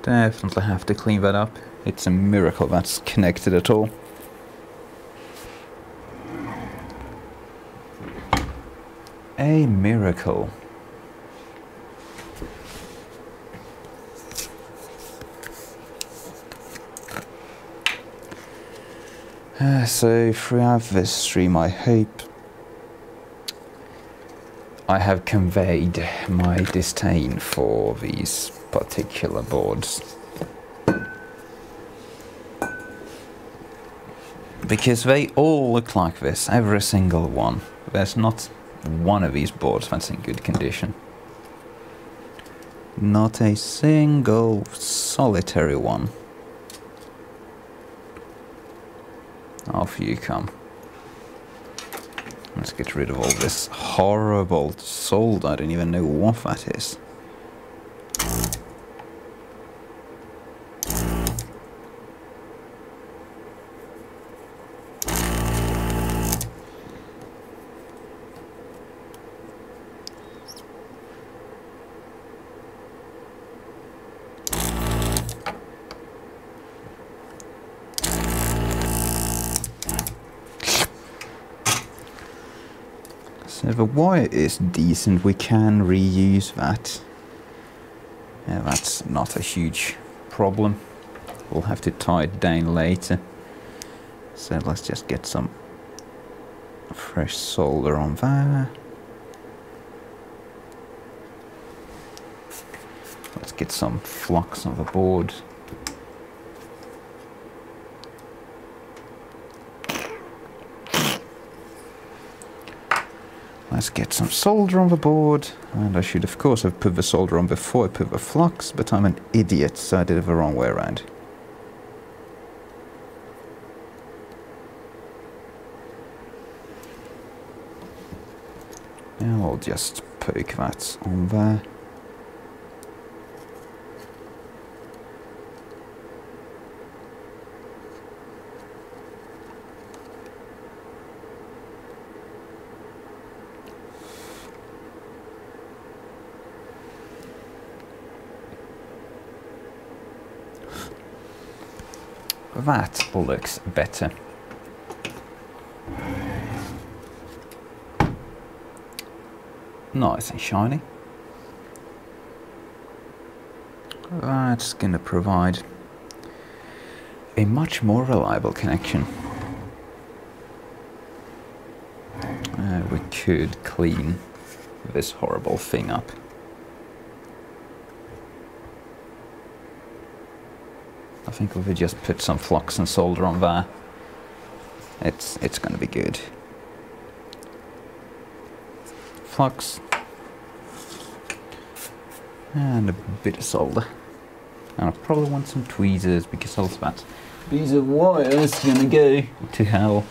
Definitely have to clean that up. It's a miracle that's connected at all. A miracle. So throughout this stream, I hope I have conveyed my disdain for these particular boards, because they all look like this, every single one. There's not one of these boards that's in good condition. Not a single solitary one. Off you come. Let's get rid of all this horrible solder. I don't even know what that is. So the wire is decent, we can reuse that. Yeah, that's not a huge problem. We'll have to tie it down later. So let's just get some fresh solder on there. Let's get some flux on the board. Let's get some solder on the board, and I should of course have put the solder on before I put the flux, but I'm an idiot, so I did it the wrong way around. Now I'll just poke that on there. That looks better. Nice and shiny. That's going to provide a much more reliable connection. could clean this horrible thing up. I think if we just put some flux and solder on there, it's gonna be good. Flux and a bit of solder, and I probably want some tweezers because else that piece of wire is gonna go to hell.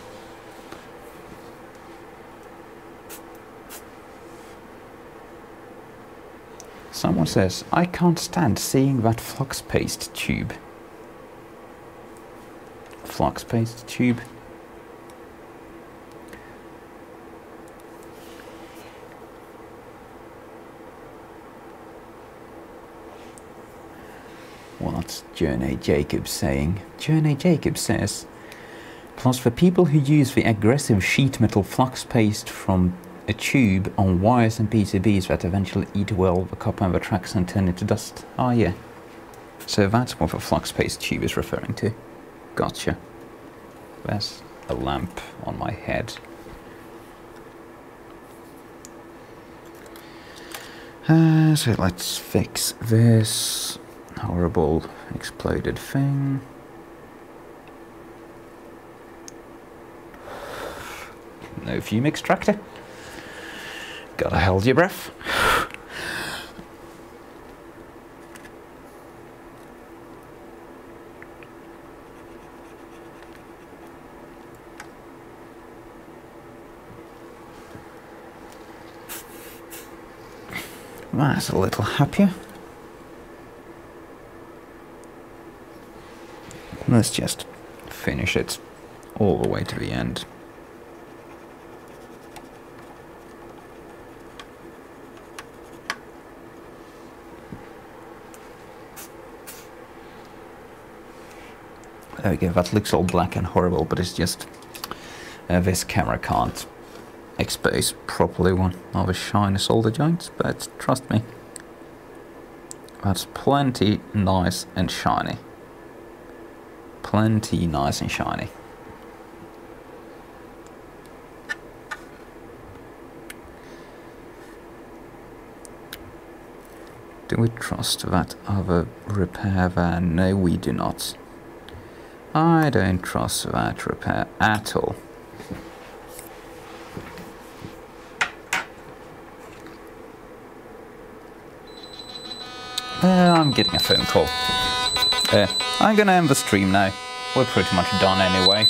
Someone says, I can't stand seeing that flux paste tube. Flux paste tube. What's Journey Jacobs saying? Journey Jacobs says, plus for people who use the aggressive sheet metal flux paste from a tube on wires and PCBs that eventually eat well the copper and the tracks and turn into dust. Ah, yeah. So that's what the flux paste tube is referring to. Gotcha. There's a lamp on my head. So let's fix this horrible exploded thing. No fume extractor. Gotta hold your breath. That's a little happier. Let's just finish it all the way to the end. There we go, that looks all black and horrible, but it's just this camera can't expose properly one of the shiny solder joints, but trust me, that's plenty nice and shiny. Plenty nice and shiny. Do we trust that other repair there? No, we do not. I don't trust that repair at all. I'm getting a phone call. I'm gonna end the stream now. We're pretty much done anyway.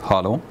Hello?